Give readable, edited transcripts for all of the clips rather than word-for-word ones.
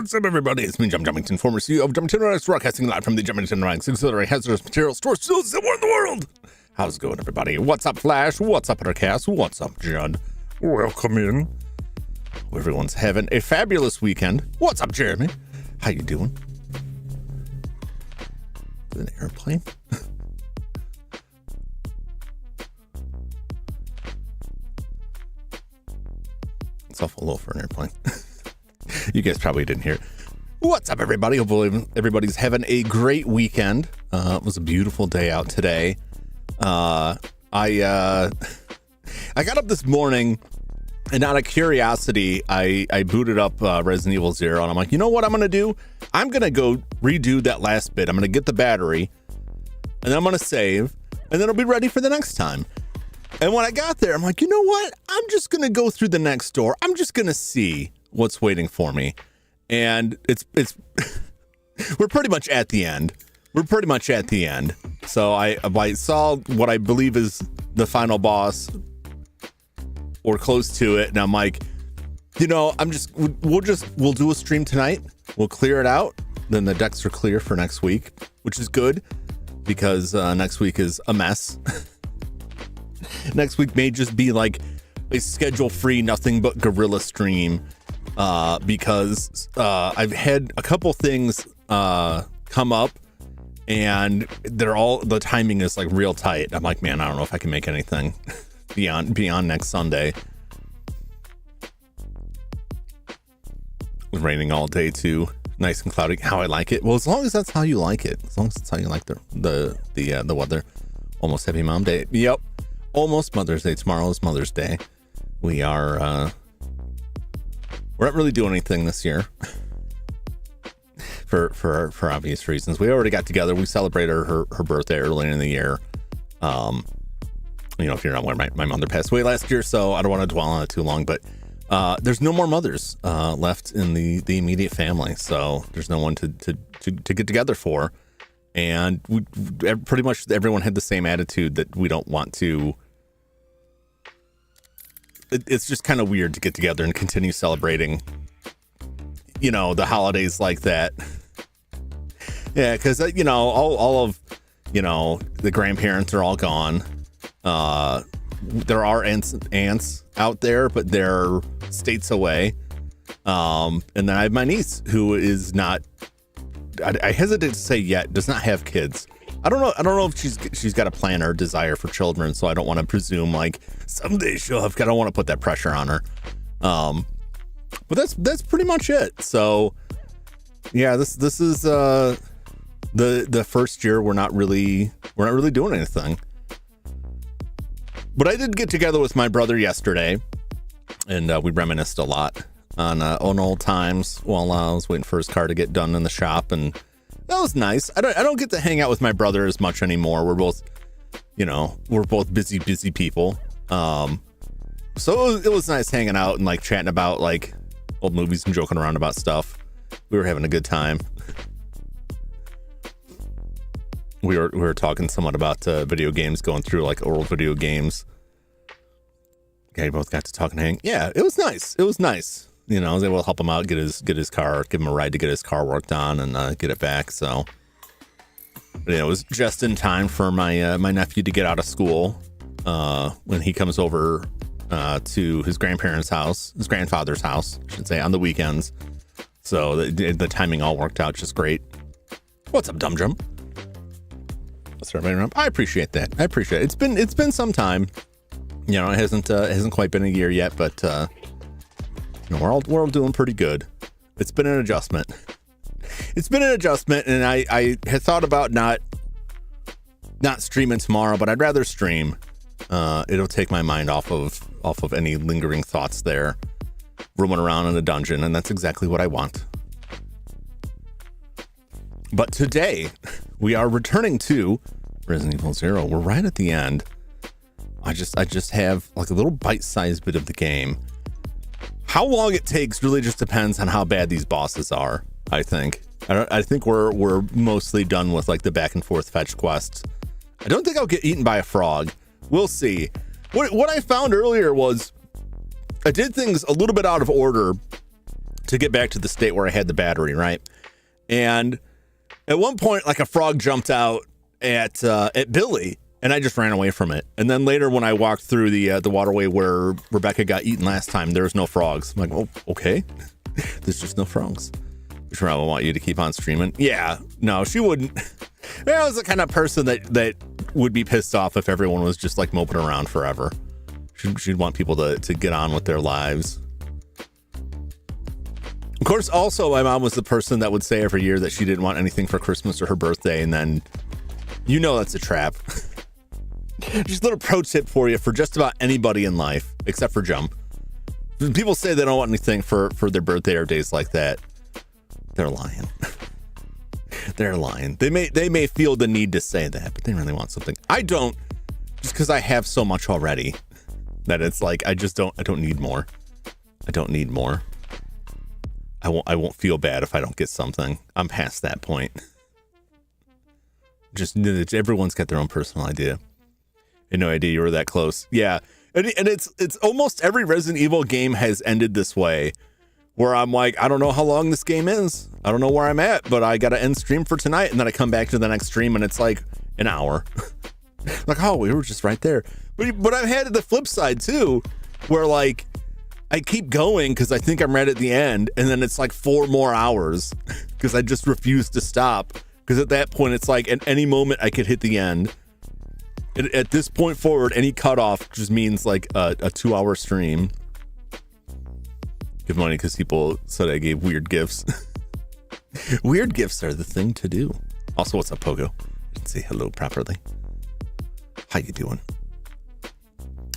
What's up, everybody? It's me, Jum Jumington, former CEO of Jumington Dynamics, broadcasting live from the Jumington Dynamics Auxiliary Hazardous Materials Store somewhere in the world. How's it going, everybody? What's up, Flash? What's up, Intercast? What's up, Judd? Welcome in. Hope everyone's having a fabulous weekend. What's up, Jeremy? How you doing? An airplane? It's awful low for an airplane. You guys probably didn't hear it. What's up, everybody? Hopefully everybody's having a great weekend. It was a beautiful day out today. I got up this morning, and out of curiosity, I booted up Resident Evil 0, and I'm like, you know what I'm going to do? I'm going to go redo that last bit. I'm going to get the battery, and then I'm going to save, and then I'll be ready for the next time. And when I got there, I'm like, you know what? I'm just going to go through the next door. I'm just going to see what's waiting for me. And it's we're pretty much at the end. So I saw what I believe is the final boss or close to it. And I'm like, you know, we'll do a stream tonight. We'll clear it out. Then the decks are clear for next week, which is good because next week is a mess. Next week may just be like a schedule-free, nothing but guerrilla stream. Because I've had a couple things come up, and the timing is like real tight. I'm like, man, I don't know if I can make anything beyond next Sunday. It was raining all day too, nice and cloudy. How I like it. Well, as long as that's how you like it. As long as that's how you like the weather. Almost Happy Mom Day. Yep. Almost Mother's Day. Tomorrow is Mother's Day. We are. We're not really doing anything this year for obvious reasons. We already got together. We celebrated her birthday earlier in the year. You know, if you're not aware, my mother passed away last year, so I don't want to dwell on it too long. But there's no more mothers left in the immediate family, so there's no one to get together for. And pretty much everyone had the same attitude that we don't want to. It's just kind of weird to get together and continue celebrating, you know, the holidays like that. Yeah, because, you know, all of, you know, the grandparents are all gone. There are aunts out there, but they're states away. And then I have my niece who is not, I hesitate to say yet, does not have kids. I don't know if she's got a plan or a desire for children, so I don't want to presume like someday she'll have. I don't want to put that pressure on her. But that's pretty much it. So yeah, this is the first year we're not really doing anything. But I did get together with my brother yesterday, and we reminisced a lot on old times while I was waiting for his car to get done in the shop, and that was nice. I don't get to hang out with my brother as much anymore. We're both busy people. So it was nice hanging out and like chatting about like old movies and joking around about stuff. We were having a good time. We were talking somewhat about video games, going through like old video games. Okay, we both got to talk and hang. Yeah, it was nice. It was nice. You know, I was able to help him out, get his car, give him a ride to get his car worked on and get it back. So, but, it was just in time for my my nephew to get out of school when he comes over to his grandfather's house, I should say, on the weekends. So the timing all worked out just great. What's up, Jum Jum? What's everybody around? I appreciate that. I appreciate it. It's been some time. You know, it hasn't quite been a year yet, but you know, we're all doing pretty good. It's been an adjustment. It's been an adjustment, and I had thought about not streaming tomorrow, but I'd rather stream. It'll take my mind off of any lingering thoughts there, roaming around in a dungeon, and that's exactly what I want. But today, we are returning to Resident Evil 0. We're right at the end. I just have like a little bite-sized bit of the game. How long it takes really just depends on how bad these bosses are, I think. I think we're mostly done with like the back and forth fetch quests. I don't think I'll get eaten by a frog. We'll see. What I found earlier was I did things a little bit out of order to get back to the state where I had the battery, right? And at one point, like a frog jumped out at Billy, and I just ran away from it. And then later, when I walked through the waterway where Rebecca got eaten last time, there was no frogs. I'm like, oh, okay. There's just no frogs. Sure, I want you to keep on streaming. Yeah, no, she wouldn't. I was the kind of person that would be pissed off if everyone was just like moping around forever. She'd want people to get on with their lives. Of course, also, my mom was the person that would say every year that she didn't want anything for Christmas or her birthday, and then you know that's a trap. Just a little pro tip for you for just about anybody in life, except for Jum. People say they don't want anything for their birthday or days like that. They're lying. They're lying. They may feel the need to say that, but they really want something. I don't, just because I have so much already that it's like I don't need more. I don't need more. I won't feel bad if I don't get something. I'm past that point. Just everyone's got their own personal idea. I had no idea you were that close. Yeah. And it's almost every Resident Evil game has ended this way, where I'm like, I don't know how long this game is. I don't know where I'm at, but I got to end stream for tonight. And then I come back to the next stream and it's like an hour. Like, oh, we were just right there. But I've had the flip side too, where like I keep going because I think I'm right at the end. And then it's like 4 more hours because I just refuse to stop. Because at that point, it's like at any moment I could hit the end. At this point forward, any cutoff just means like a 2-hour stream. Give money because people said I gave weird gifts. Weird gifts are the thing to do. Also, what's up, Pogo? Didn't say hello properly. How you doing?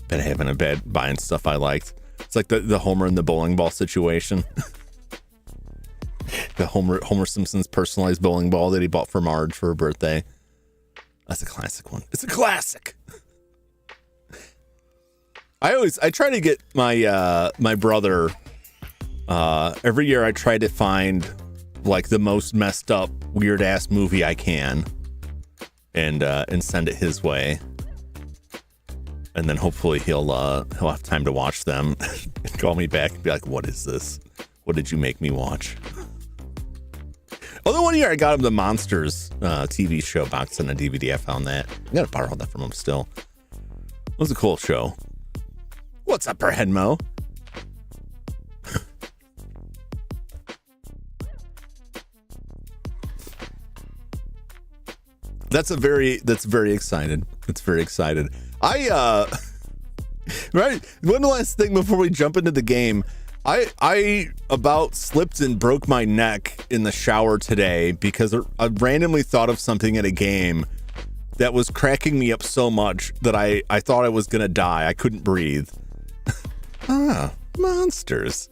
Been having a bad buying stuff I liked. It's like the Homer and the bowling ball situation. The Homer Simpson's personalized bowling ball that he bought for Marge for her birthday. That's a classic one. It's a classic. I try to get my my brother every year. I try to find like the most messed up weird ass movie I can and send it his way. And then hopefully he'll have time to watch them and call me back and be like, what is this? What did you make me watch? Although one year I got him the Monsters TV show box and a DVD. I found that. I gotta borrow that from him still. It was a cool show. What's up, Perheadmo? That's very excited. It's very excited. Right. One last thing before we jump into the game. I about slipped and broke my neck in the shower today because I randomly thought of something in a game that was cracking me up so much that I thought I was gonna die. I couldn't breathe. Monsters.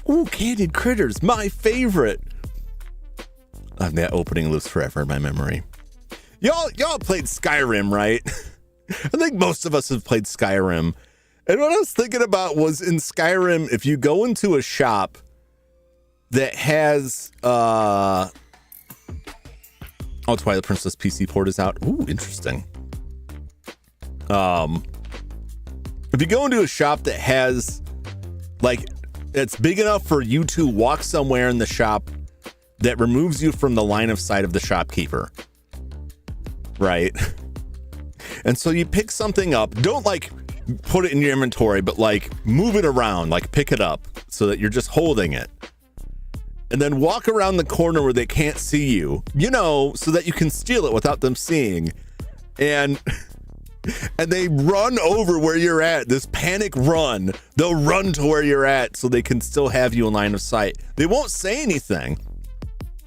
Ooh, candied critters, my favorite. that opening lives forever in my memory. Y'all played Skyrim, right? I think most of us have played Skyrim. And what I was thinking about was in Skyrim, if you go into a shop that has Twilight Princess PC port is out. Ooh, interesting. If you go into a shop that has like it's big enough for you to walk somewhere in the shop that removes you from the line of sight of the shopkeeper, right? And so you pick something up, don't like put it in your inventory, but like move it around, like pick it up so that you're just holding it. And then walk around the corner where they can't see you, so that you can steal it without them seeing. And they run over where you're at, this panic run. They'll run to where you're at so they can still have you in line of sight. They won't say anything.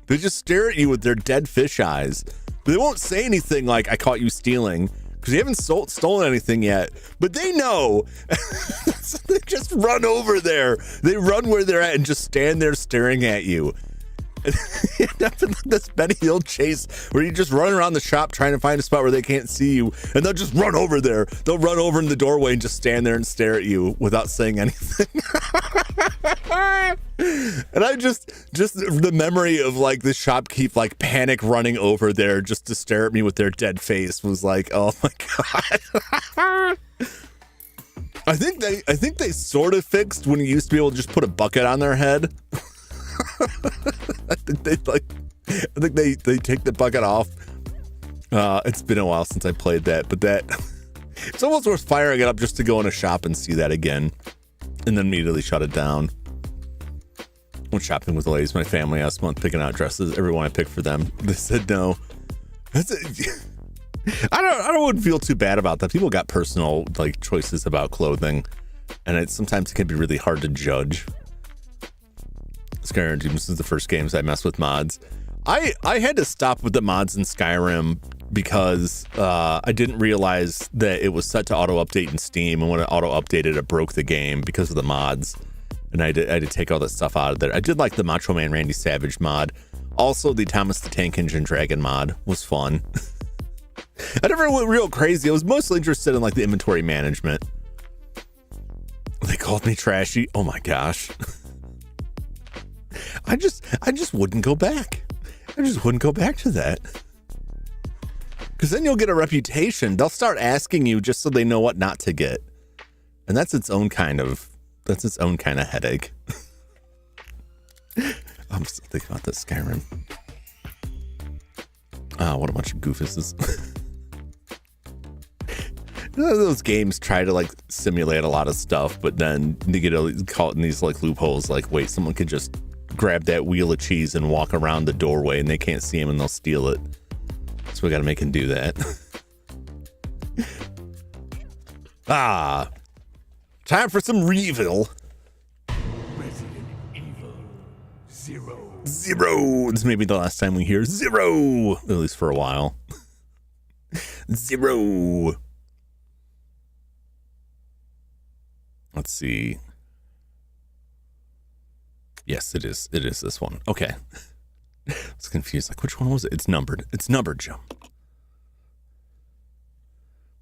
They just stare at you with their dead fish eyes. They won't say anything like, I caught you stealing, because you haven't stolen anything yet. But they know. So they just run over there. They run where they're at and just stand there staring at you. And you end up in this Benny Hill chase where you just run around the shop trying to find a spot where they can't see you, and they'll just run over there. They'll run over in the doorway and just stand there and stare at you without saying anything. And I just the memory of like the shopkeep like panic running over there just to stare at me with their dead face was like, oh my god. I think they sort of fixed when you used to be able to just put a bucket on their head. I think they take the bucket off. It's been a while since I played that, but it's almost worth firing it up just to go in a shop and see that again, and then immediately shut it down. Went shopping with the ladies, my family last month, picking out dresses. Everyone I picked for them, they said no. I wouldn't feel too bad about that. People got personal like choices about clothing, and sometimes it can be really hard to judge. Skyrim, this is the first games I messed with mods. I had to stop with the mods in Skyrim because I didn't realize that it was set to auto update in Steam, and when it auto updated, it broke the game because of the mods, and I had to take all that stuff out of there. I did like the Macho Man Randy Savage mod. Also, the Thomas the Tank Engine Dragon mod was fun. I never went real crazy. I was mostly interested in like the inventory management. They called me trashy. Oh my gosh. I just wouldn't go back. I just wouldn't go back to that. Because then you'll get a reputation. They'll start asking you just so they know what not to get. And that's its own kind of headache. I'm still thinking about this Skyrim. What a bunch of goofuses. Those games try to like simulate a lot of stuff, but then they get caught in these like loopholes. Like, wait, someone could just grab that wheel of cheese and walk around the doorway, and they can't see him, and they'll steal it. So we got to make him do that. Time for some Reveal. Resident Evil 0. This may be the last time we hear 0, at least for a while. 0. Let's see. Yes, it is. It is this one. Okay. I was confused. Like, which one was it? It's numbered. It's numbered, Jum.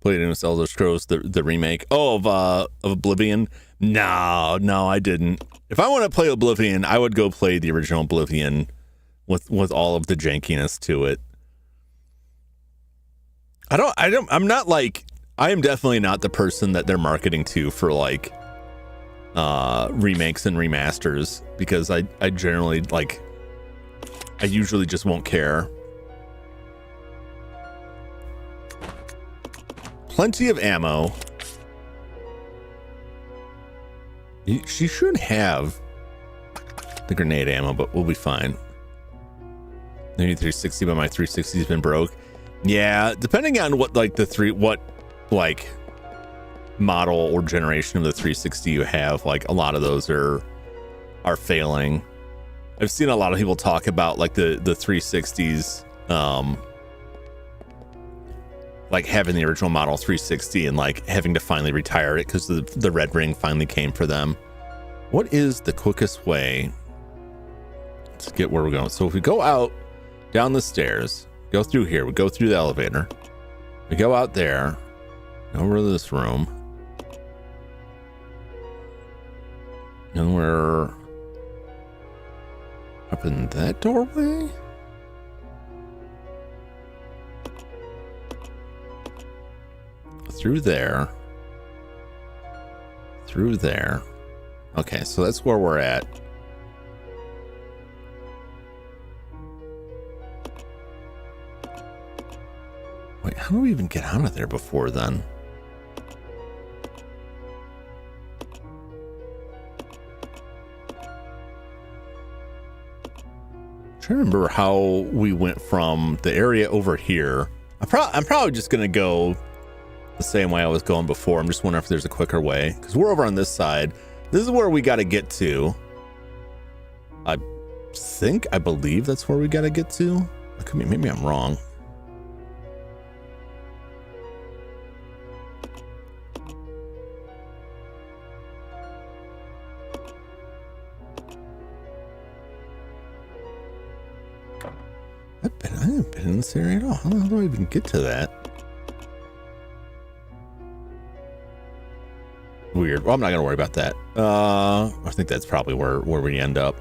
Played in Elder Scrolls, the remake. Oh, of Oblivion. No, I didn't. If I want to play Oblivion, I would go play the original Oblivion with all of the jankiness to it. I'm not like, I am definitely not the person that they're marketing to for like remakes and remasters, because I generally like, I usually just won't care. Plenty of ammo. She should have the grenade ammo, but we'll be fine. I need 360, but my 360's been broke. Yeah, depending on what like what model or generation of the 360 you have, like a lot of those are failing. I've seen a lot of people talk about like the 360s, like having the original model 360 and like having to finally retire it because the red ring finally came for them. What is the quickest way to get where we're going? So if we go out down the stairs, go through here. We go through the elevator. We go out there, over to this room. And we're up in that doorway? Through there. Through there. Okay, so that's where we're at. Wait, how do we even get out of there before then? I'm trying to remember how we went from the area over here. I'm probably just going to go the same way I was going before. I'm just wondering if there's a quicker way, because we're over on this side. This is where we got to get to. I believe that's where we got to get to. Maybe I'm wrong. I haven't been in this area at all. How do I even get to that? Weird. Well, I'm not gonna worry about that. I think that's probably where we end up.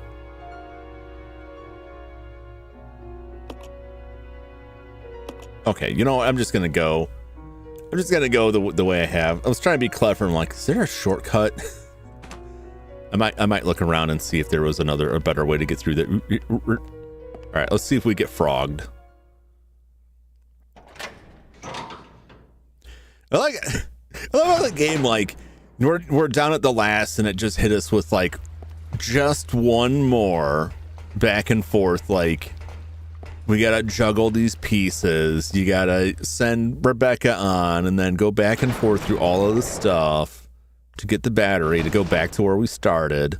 Okay, you know what? I'm just gonna go the way I have. I was trying to be clever. I'm like, is there a shortcut? I might look around and see if there was a better way to get through that. All right, let's see if we get frogged. I love how the game, like, we're down at the last and it just hit us with like just one more back and forth. Like, we gotta juggle these pieces. You gotta send Rebecca on and then go back and forth through all of the stuff to get the battery to go back to where we started,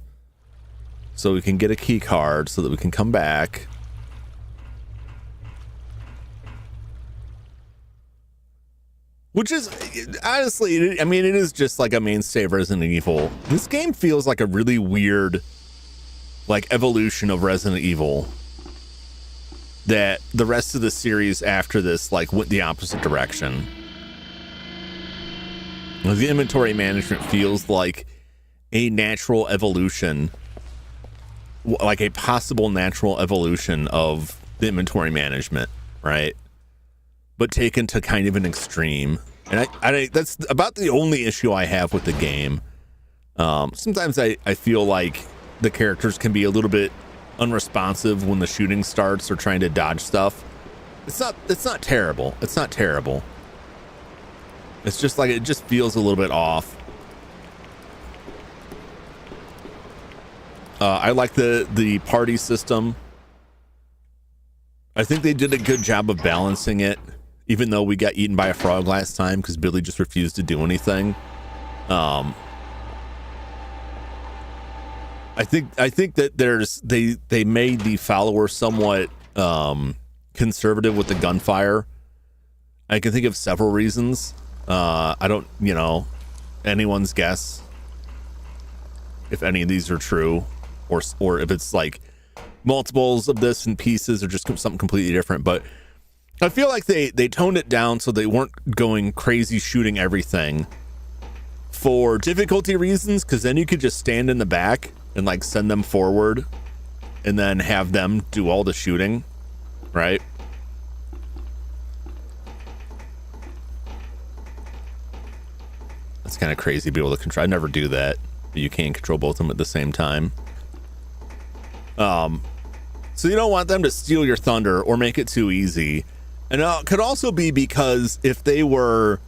so we can get a key card so that we can come back. Which is, honestly, I mean, it is just like a mainstay of Resident Evil. This game feels like a really weird, like, evolution of Resident Evil, that the rest of the series after this, like, went the opposite direction. The inventory management feels like a natural evolution, like a possible natural evolution of the inventory management, right? But taken to kind of an extreme. And I that's about the only issue I have with the game. Sometimes I feel like the characters can be a little bit unresponsive when the shooting starts or trying to dodge stuff. It's not terrible. It's not terrible. It's just like, it just feels a little bit off. I like the party system. I think they did a good job of balancing it, even though we got eaten by a frog last time because Billy just refused to do anything. I think that they made the follower somewhat conservative with the gunfire. I can think of several reasons. I don't, anyone's guess if any of these are true, or if it's like multiples of this and pieces, or just something completely different. But I feel like they toned it down so they weren't going crazy shooting everything for difficulty reasons, because then you could just stand in the back and like send them forward and then have them do all the shooting, right? That's kind of crazy to be able to control. I never do that, but you can't control both of them at the same time. So you don't want them to steal your thunder or make it too easy. And it could also be because if they were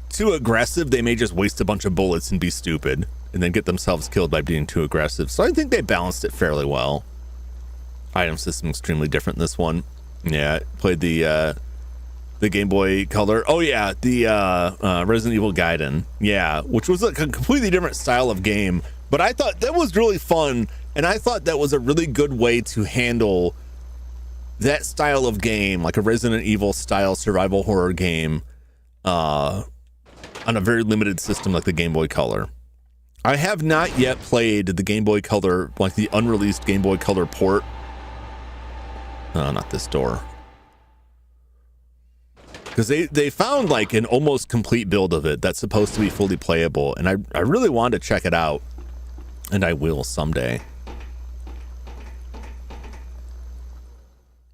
too aggressive, they may just waste a bunch of bullets and be stupid and then get themselves killed by being too aggressive. So I think they balanced it fairly well. Item system extremely different in this one. Yeah, played the Game Boy Color. Oh yeah, the Resident Evil Gaiden. Yeah, which was a completely different style of game. But I thought that was really fun, and I thought that was a really good way to handle that style of game, like a Resident Evil style survival horror game, on a very limited system like the Game Boy Color. I have not yet played the Game Boy Color, like the unreleased Game Boy Color port Not this door. Because they found like an almost complete build of it that's supposed to be fully playable, and I really wanted to check it out, and I will someday.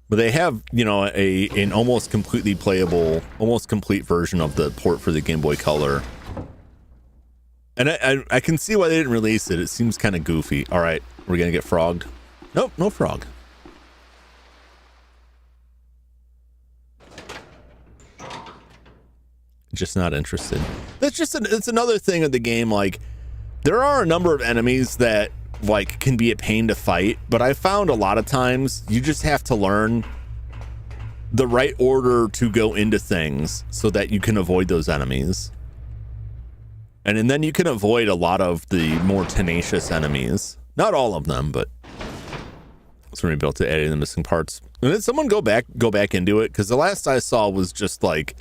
But they have, you know, an almost completely playable, almost complete version of the port for the Game Boy Color. And I can see why they didn't release it. It seems kind of goofy. All right, we're gonna get frogged. Nope, no frog. Just not interested. That's just it's another thing of the game. Like, there are a number of enemies that like can be a pain to fight, but I found a lot of times you just have to learn the right order to go into things so that you can avoid those enemies. And then you can avoid a lot of the more tenacious enemies. Not all of them, but it's when we built to adding the missing parts. And then someone go back into it, because the last I saw was just like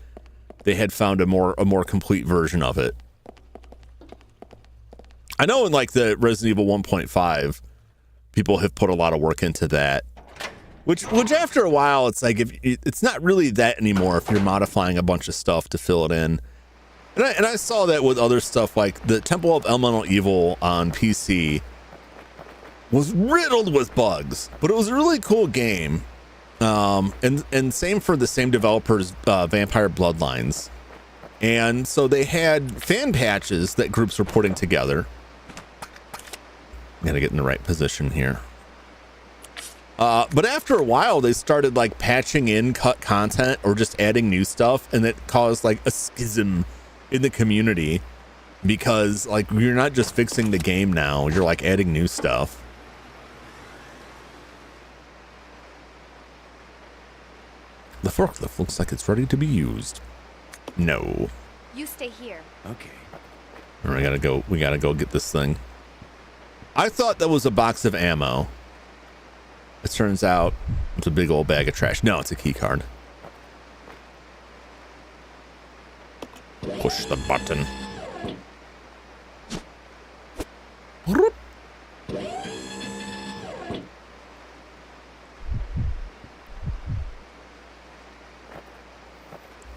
they had found a more complete version of it. I know in like the Resident Evil 1.5, people have put a lot of work into that. Which after a while, it's like it's not really that anymore if you're modifying a bunch of stuff to fill it in. And I saw that with other stuff, like the Temple of Elemental Evil on PC was riddled with bugs, but it was a really cool game. And same for the same developers, Vampire Bloodlines. And so they had fan patches that groups were putting together. Gotta get in the right position here. But after a while, they started like patching in cut content or just adding new stuff, and it caused like a schism in the community, because like you're not just fixing the game now, you're like adding new stuff. The forklift looks like it's ready to be used. No. You stay here. Okay. All right, we gotta go get this thing. I thought that was a box of ammo. It turns out it's a big old bag of trash. No, it's a key card. Push the button.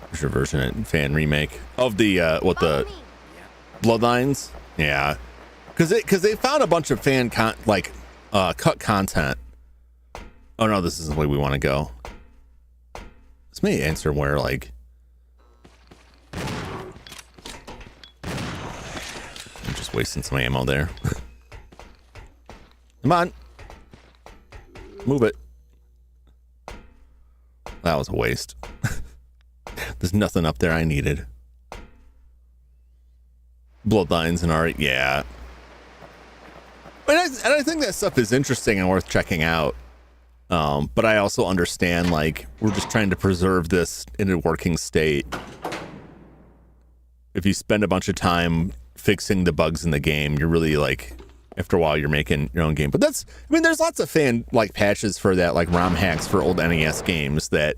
There's your version and fan remake of the the Bloodlines. Yeah, because they found a bunch of fan cut content. Oh no, this isn't the way we want to go. This may answer where like I'm just wasting some ammo there. Come on, move it. That was a waste. There's nothing up there I needed. Bloodlines and art, yeah. And I think that stuff is interesting and worth checking out. But I also understand, like, we're just trying to preserve this in a working state. If you spend a bunch of time fixing the bugs in the game, you're really like, after a while, you're making your own game. But that's, I mean, there's lots of fan like patches for that, like ROM hacks for old NES games that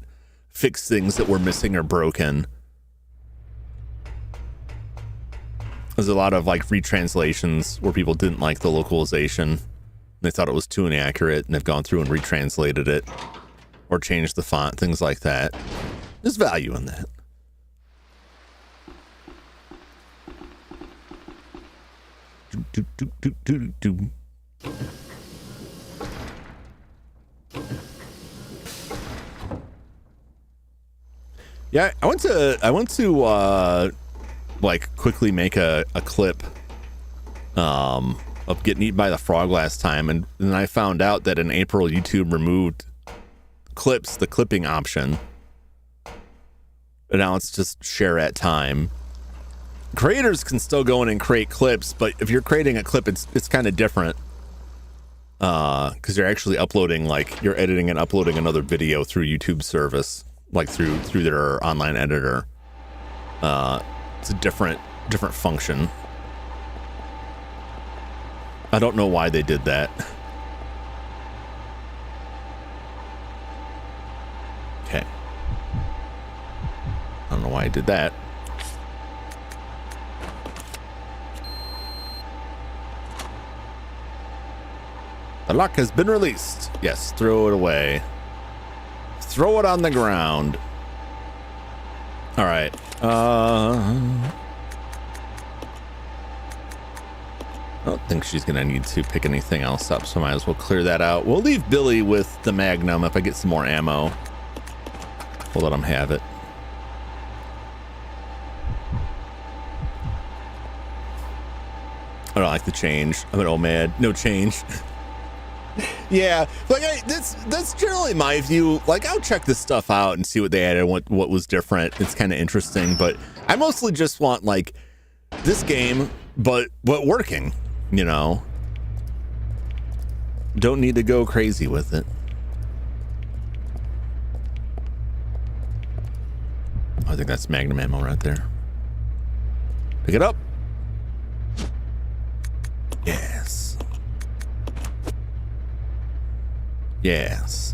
fix things that were missing or broken. There's a lot of like retranslations where people didn't like the localization. They thought it was too inaccurate, and they've gone through and retranslated it or changed the font, things like that. There's value in that. Yeah, I went to like quickly make a clip of getting eaten by the frog last time, and then I found out that in April YouTube removed the clipping option, and now it's just share at time. Creators can still go in and create clips, but if you're creating a clip, it's kind of different, because you're actually uploading, like you're editing and uploading another video through YouTube service, like through their online editor. It's a different function. I don't know why they did that. Okay. I don't know why I did that. The lock has been released. Yes, throw it away. Throw it on the ground. All right. I don't think she's gonna need to pick anything else up, so I might as well clear that out. We'll leave Billy with the Magnum if I get some more ammo. We'll let him have it. I don't like the change. I'm an old man. No change. Yeah, like that's generally my view. Like, I'll check this stuff out and see what they added, what was different. It's kind of interesting, but I mostly just want like this game, but working. You know, don't need to go crazy with it. I think that's Magnum ammo right there. Pick it up. Yes. Yes.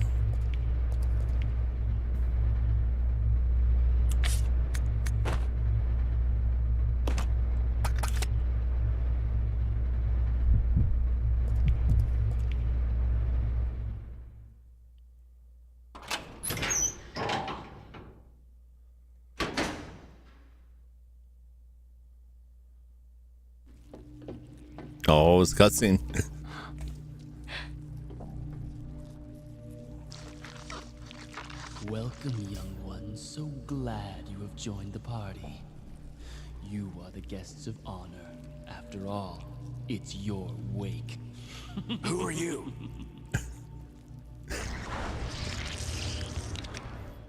Oh, it's cutscene. Welcome, young one. So glad you have joined the party. You are the guests of honor. After all, it's your wake. Who are you?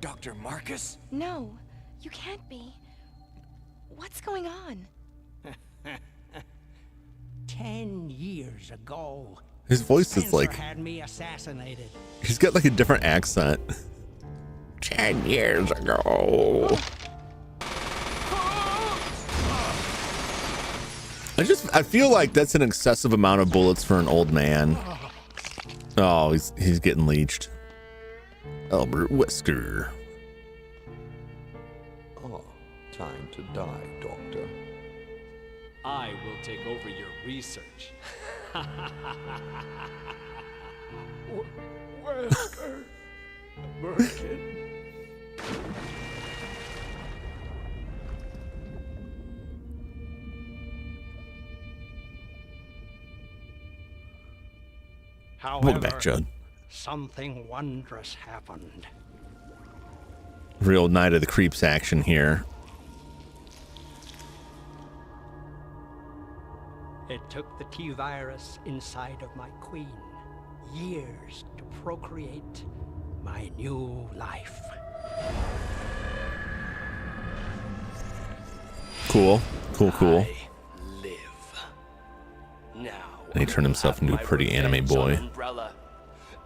Dr. Marcus? No, you can't be. What's going on? 10 years ago, His voice is Spencer like, had me assassinated. he's got like a different accent. 10 years ago. I feel like that's an excessive amount of bullets for an old man. Oh, he's getting leeched. Albert Wesker. Oh, time to die, Doctor. I will take over your research. Wesker. Birkin. However, Welcome back, Judd. something wondrous happened. Real Night of the Creeps action here. It took the T-virus inside of my queen years to procreate my new life. Cool. Cool. I live. Now, And he turned himself into a pretty anime boy. Umbrella,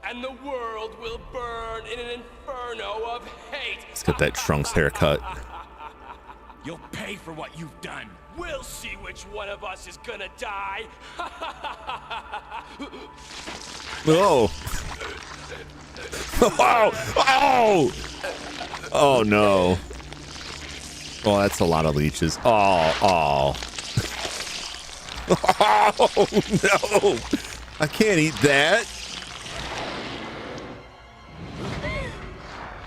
and the world will burn in an inferno of hate. He's got that Trunks haircut. You'll pay for what you've done. We'll see which one of us is gonna die. Oh. Oh. Oh. Oh no. Oh, that's a lot of leeches. Oh. Oh. Oh no. I can't eat that.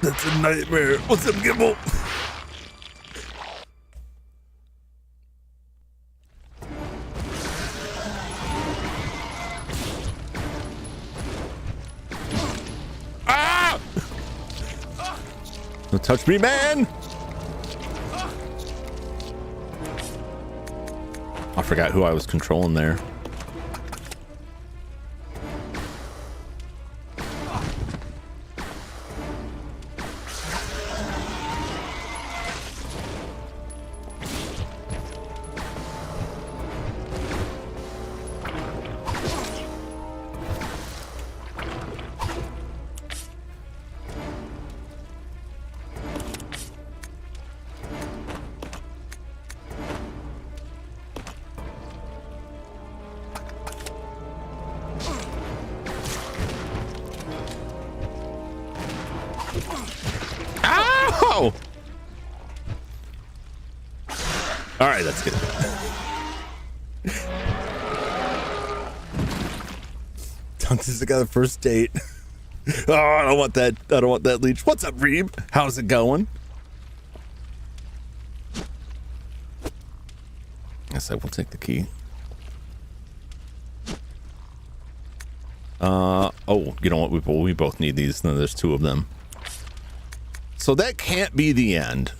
That's a nightmare. What's up, Gimble? Ah! Don't touch me, man! I forgot who I was controlling there. Ow! All right, that's good. Done this together first date. Oh, I don't want that. I don't want that leech. What's up, Reeb? How's it going? Guess I will take the key. Oh, you know what? We both need these. No, there's two of them. So that can't be the end.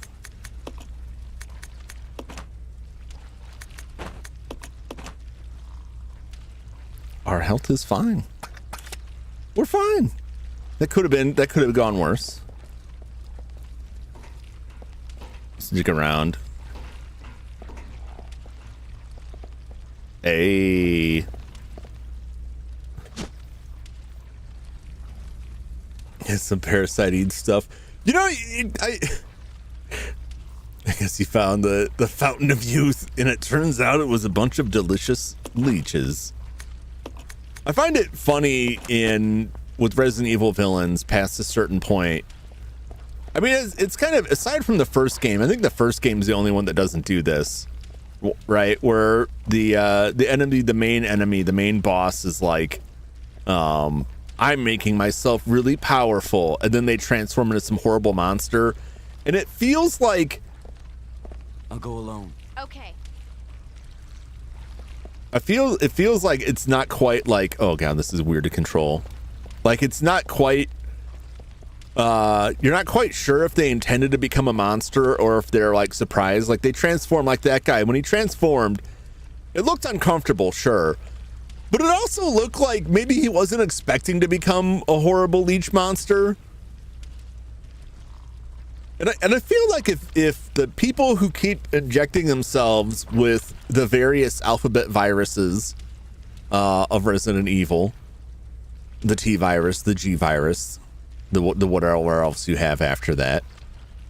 Our health is fine. We're fine. That could have gone worse. Stick around. Hey. It's some parasite eat stuff. You know, I guess he found the fountain of youth, and it turns out it was a bunch of delicious leeches. I find it funny with Resident Evil villains past a certain point. I mean, it's kind of, aside from the first game, I think the first game is the only one that doesn't do this, right? Where the enemy, the main boss is like, I'm making myself really powerful, and then they transform into some horrible monster, and it feels like, I'll go alone. Okay. it feels like it's not quite like, oh god, this is weird to control. Like, it's not quite, you're not quite sure if they intended to become a monster or if they're like surprised. Like, they transform, like that guy, when he transformed, it looked uncomfortable, sure. But it also looked like maybe he wasn't expecting to become a horrible leech monster. And I feel like if the people who keep injecting themselves with the various alphabet viruses of Resident Evil, the T virus, the G virus, the whatever else you have after that,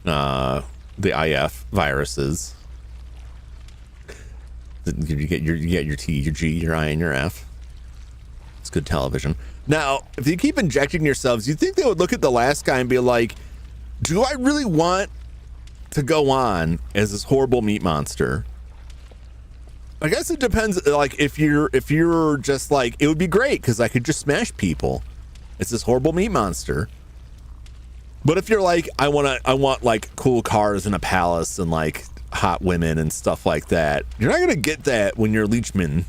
the IF viruses, you get your T, your G, your I, and your F. It's good television. Now, if you keep injecting yourselves, you'd think they would look at the last guy and be like, do I really want to go on as this horrible meat monster? I guess it depends. Like, if you're just like, it would be great because I could just smash people. It's this horrible meat monster. But if you're like, I want like cool cars and a palace and like hot women and stuff like that, you're not gonna get that when you're Leechman.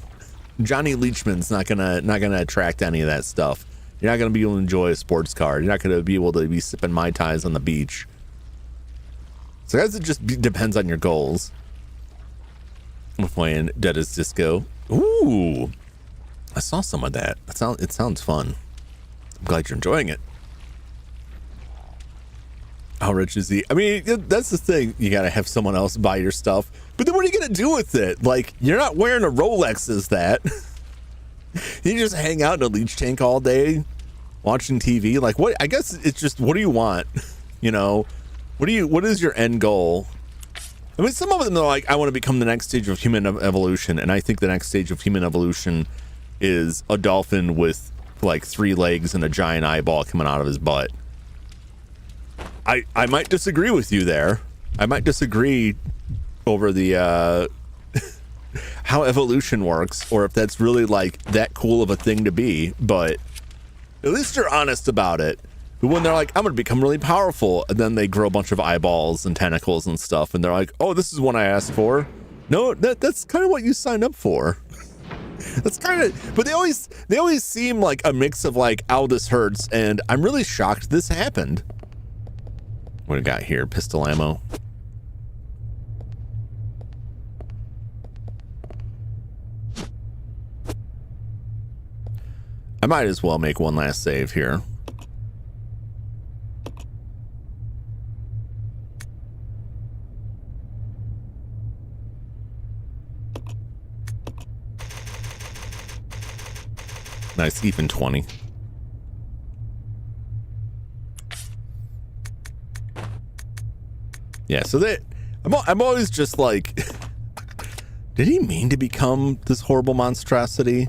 Johnny Leechman's not gonna attract any of that stuff. You're not gonna be able to enjoy a sports car. You're not gonna be able to be sipping Mai Tais on the beach. So I guess it just depends on your goals. We're playing Dead as Disco. Ooh, I saw some of that. It sounds fun. I'm glad you're enjoying it. How rich is he? I mean, that's the thing. You gotta have someone else buy your stuff. But then what are you gonna do with it? Like, you're not wearing a Rolex, is that? You just hang out in a leech tank all day, watching TV. Like, what? I guess it's just, what do you want? You know, what is your end goal? I mean, some of them are like, I want to become the next stage of human evolution, and I think the next stage of human evolution is a dolphin with like 3 legs and a giant eyeball coming out of his butt. I might disagree with you there. I might disagree over the how evolution works, or if that's really like that cool of a thing to be, but at least you're honest about it. But when they're like, I'm gonna become really powerful, and then they grow a bunch of eyeballs and tentacles and stuff, and they're like, oh, this is what I asked for. No, that's kind of what you signed up for. That's kind of, but they always seem like a mix of like, ow, this hurts, and I'm really shocked this happened. What do we got here? Pistol ammo. I might as well make one last save here. Nice, even 20. Yeah, so that I'm always just like, did he mean to become this horrible monstrosity?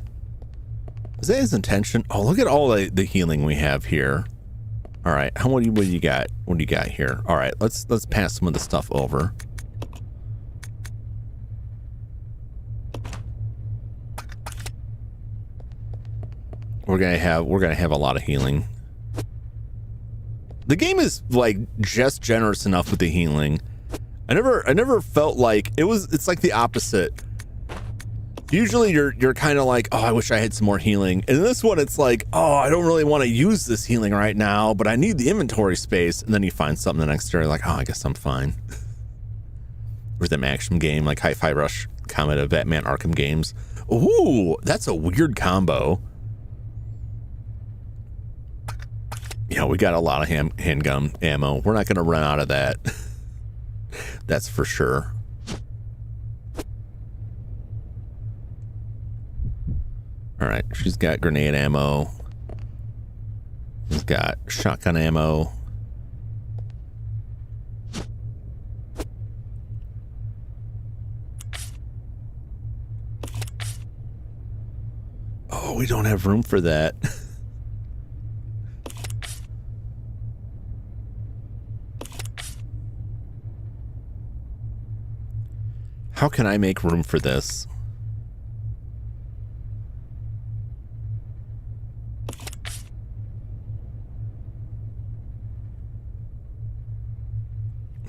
Is that his intention? Oh, look at all the healing we have here. All right, what do you got? What do you got here? All right, let's pass some of the stuff over. We're gonna have a lot of healing. The game is like just generous enough with the healing. I never felt like it's like the opposite. Usually you're kind of like, oh, I wish I had some more healing. And in this one, it's like, oh, I don't really want to use this healing right now, but I need the inventory space. And then you find something the next day, like, oh, I guess I'm fine. Or them action game, like Hi-Fi Rush, comment of Batman Arkham games. Ooh, that's a weird combo. Yeah, we got a lot of handgun ammo. We're not going to run out of that. That's for sure. All right, she's got grenade ammo. She's got shotgun ammo. Oh, we don't have room for that. How can I make room for this?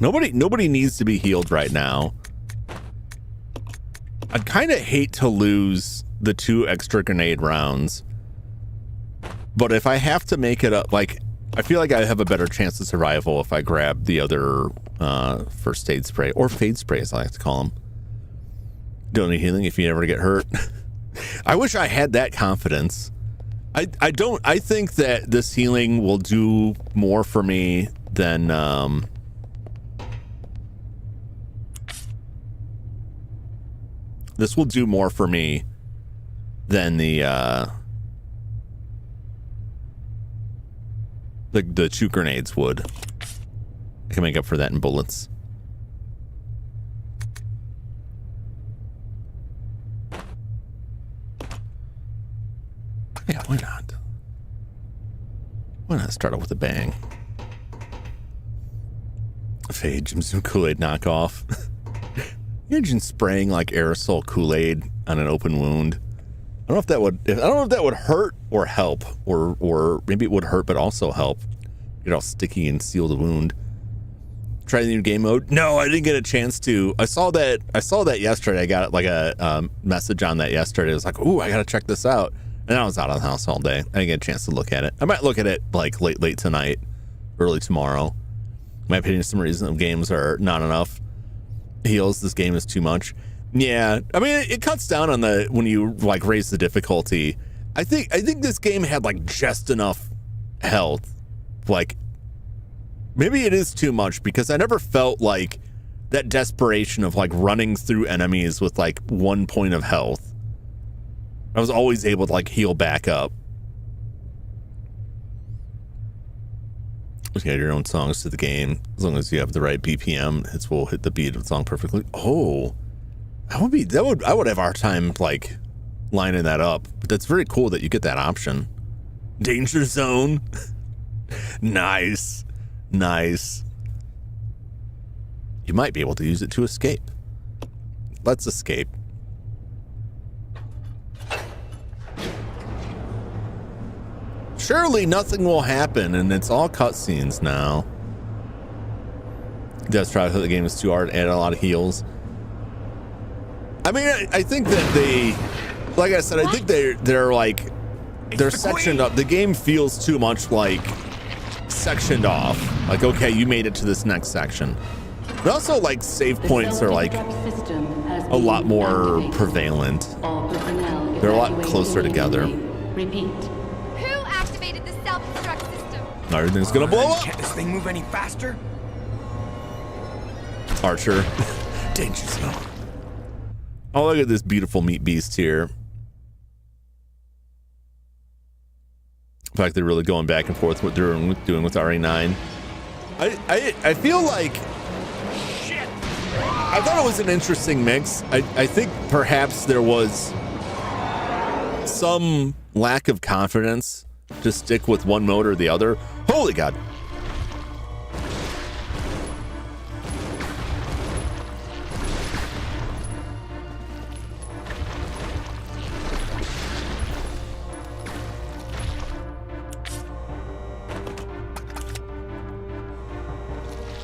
Nobody needs to be healed right now. I'd kind of hate to lose the 2 extra grenade rounds. But if I have to make it up, like, I feel like I have a better chance of survival if I grab the other first aid spray, or fade spray as I like to call them. Don't need healing if you never get hurt. I wish I had that confidence. I think that this healing will do more for me than this will do more for me than the 2 grenades would. I can make up for that in bullets. Yeah, why not? Why not start off with a bang? Fade Jum Jumington Kool-Aid knockoff. Imagine spraying like aerosol Kool-Aid on an open wound. I don't know if that would hurt or help, or maybe it would hurt but also help. Get all sticky and seal the wound. Try the new game mode. No, I didn't get a chance to. I saw that yesterday. I got like a message on that yesterday. It was like, ooh, I gotta check this out. And I was out of the house all day. I didn't get a chance to look at it. I might look at it like late tonight, early tomorrow. In my opinion, some reason games are not enough heals. This game is too much. Yeah, I mean, it cuts down on when you like raise the difficulty. I think this game had like just enough health. Like, maybe it is too much because I never felt like that desperation of like running through enemies with like 1 point of health. I was always able to like heal back up. You got your own songs to the game. As long as you have the right BPM, it will hit the beat of the song perfectly. Oh, I would have our time like lining that up. But that's very cool that you get that option. Danger zone. Nice. You might be able to use it to escape. Let's escape. Surely nothing will happen, and it's all cutscenes now. That's probably how the game is too hard. Add a lot of heals. I mean, I think that they, like I said, I think they're sectioned up. The game feels too much like sectioned off. Like, okay, you made it to this next section. But also, like, save points are like a lot more prevalent. They're a lot closer together. Repeat. Everything's gonna blow up. Can't this thing move any faster? Archer. Danger zone. Oh, look at this beautiful meat beast here. In fact, they're really going back and forth what they're doing with RE9. I feel like I thought it was an interesting mix. I think perhaps there was some lack of confidence to stick with one mode or the other. Holy God.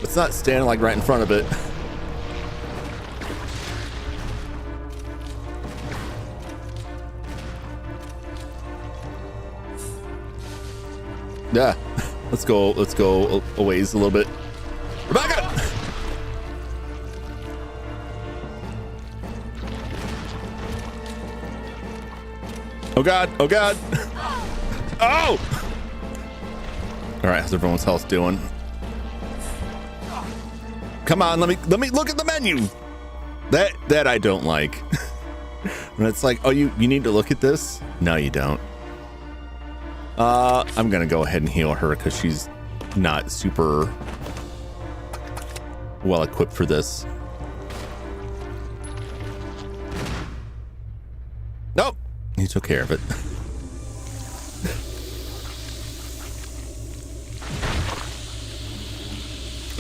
It's not standing like right in front of it. Yeah, let's go a ways a little bit. Rebecca! Oh God, oh God. Oh! All right, how's everyone's health doing? Come on, let me look at the menu. That I don't like. When it's like, oh, you need to look at this? No, you don't. I'm gonna go ahead and heal her because she's not super well equipped for this. Nope, he took care of it.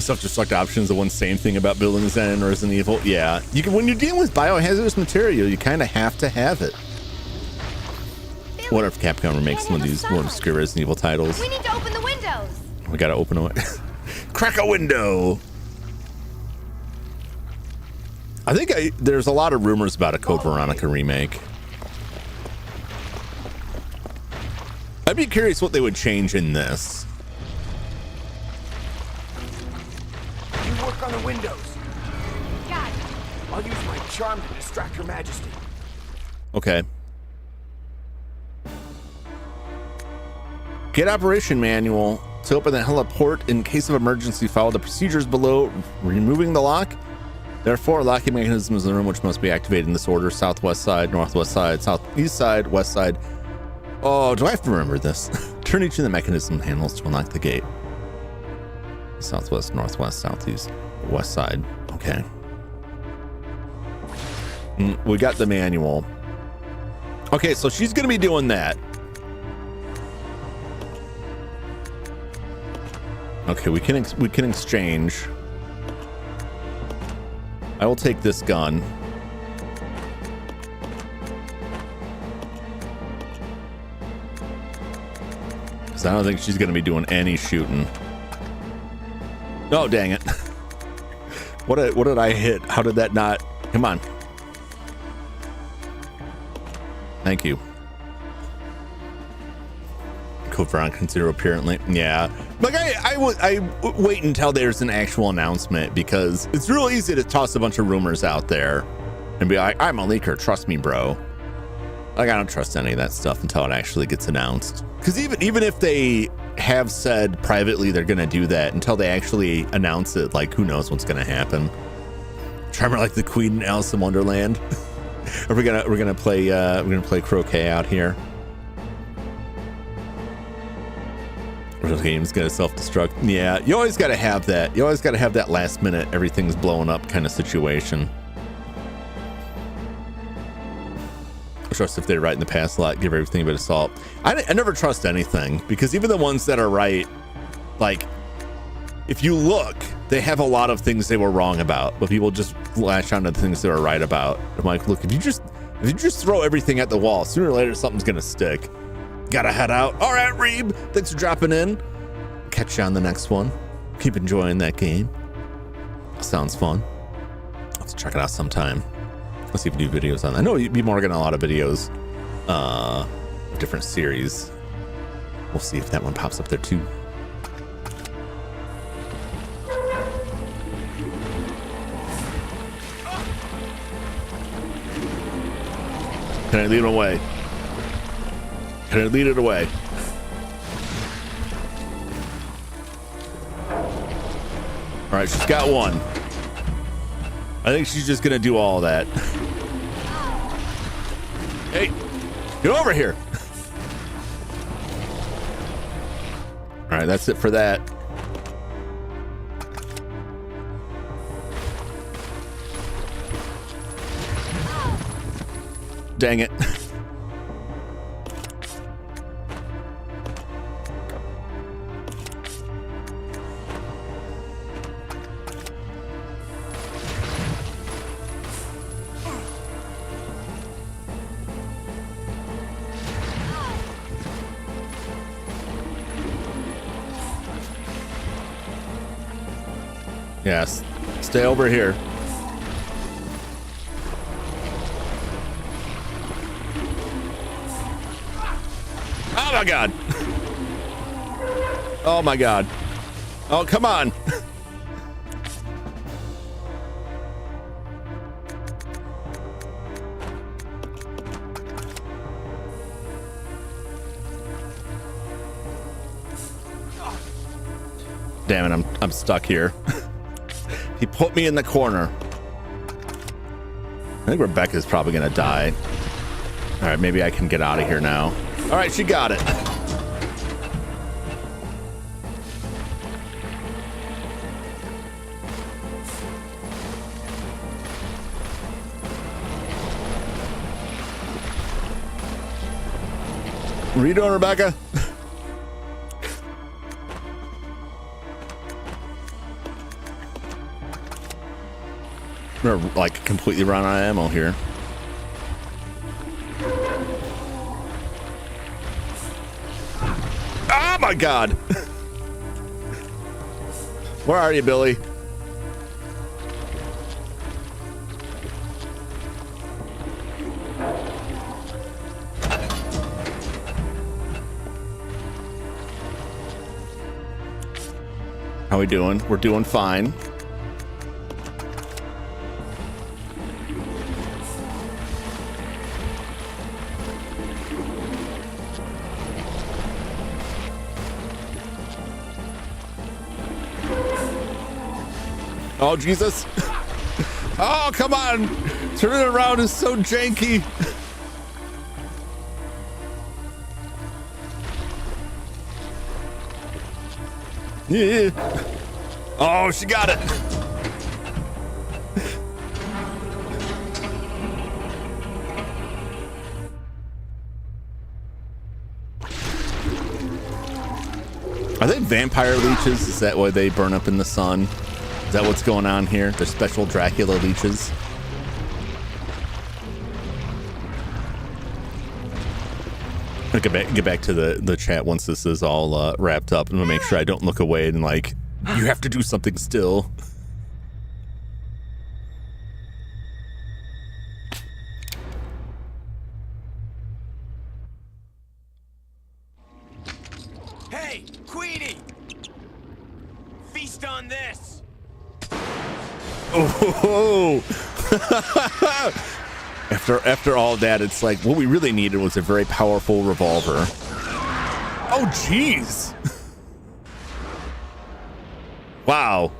Self-destruct options, the one same thing about building Zen and Resident Evil. Yeah, you can, when you're dealing with biohazardous material, you kind of have to have it. What if Capcom remakes some of these more obscure Resident Evil titles? We need to open the windows. We gotta open a crack a window. I think there's a lot of rumors about a Code Veronica remake. I'd be curious what they would change in this. You work on the windows. Got it. I'll use my charm to distract Her Majesty. Okay. Get operation manual to open the heliport. In case of emergency, follow the procedures below, removing the lock. There are 4 locking mechanisms in the room which must be activated in this order: southwest side, northwest side, southeast side, west side. Oh, do I have to remember this? Turn each of the mechanism handles to unlock the gate. Southwest, northwest, southeast, west side. Okay. We got the manual. Okay, so she's gonna be doing that. Okay, we can exchange. I will take this gun. Because I don't think she's going to be doing any shooting. Oh, dang it. What did I hit? How did that not? Come on. Thank you. Code Veronica 0 apparently. Yeah. Like I wait until there's an actual announcement, because it's real easy to toss a bunch of rumors out there and be like, I'm a leaker, trust me, bro. Like, I don't trust any of that stuff until it actually gets announced. Because even if they have said privately they're gonna do that, until they actually announce it, like, who knows what's gonna happen. Charmer like the Queen in Alice in Wonderland. We're gonna play croquet out here. The game's gonna self-destruct. Yeah, you always gotta have that. You always gotta have that last minute, everything's blowing up kind of situation. Trust if they're right in the past a lot, give everything a bit of salt. I never trust anything, because even the ones that are right, like, if you look, they have a lot of things they were wrong about, but people just lash onto the things they were right about. I'm like, look, if you just throw everything at the wall, sooner or later something's gonna stick. Gotta head out. All right, Reeb, thanks for dropping in. Catch you on the next one. Keep enjoying that game. Sounds fun. Let's check it out sometime. Let's see if we do videos on that. I know you'd be more getting a lot of videos, different series. We'll see if that one pops up there too. Can I lead him away? Can I lead it away? All right, she's got one. I think she's just gonna do all that. Hey, get over here. All right, that's it for that. Dang it. Yes. Stay over here. Oh my god. Oh my god. Oh, come on. Damn it, I'm stuck here. He put me in the corner. I think Rebecca's probably gonna die. All right, maybe I can get out of here now. All right, she got it. What are you doing, Rebecca? We're like completely run out of ammo here. Oh my god. Where are you, Billy? How we doing? We're doing fine. Oh, Jesus. Oh, come on. Turning it around is so janky. Yeah. Oh, she got it. Are they vampire leeches? Is that why they burn up in the sun? Is that what's going on here? They're special Dracula leeches. I'll get back to the chat once this is all wrapped up. I'm gonna make sure I don't look away and like, you have to do something still. Hey, Queenie! Feast on this! Oh, after all that, it's like what we really needed was a very powerful revolver. Oh, jeez. Wow.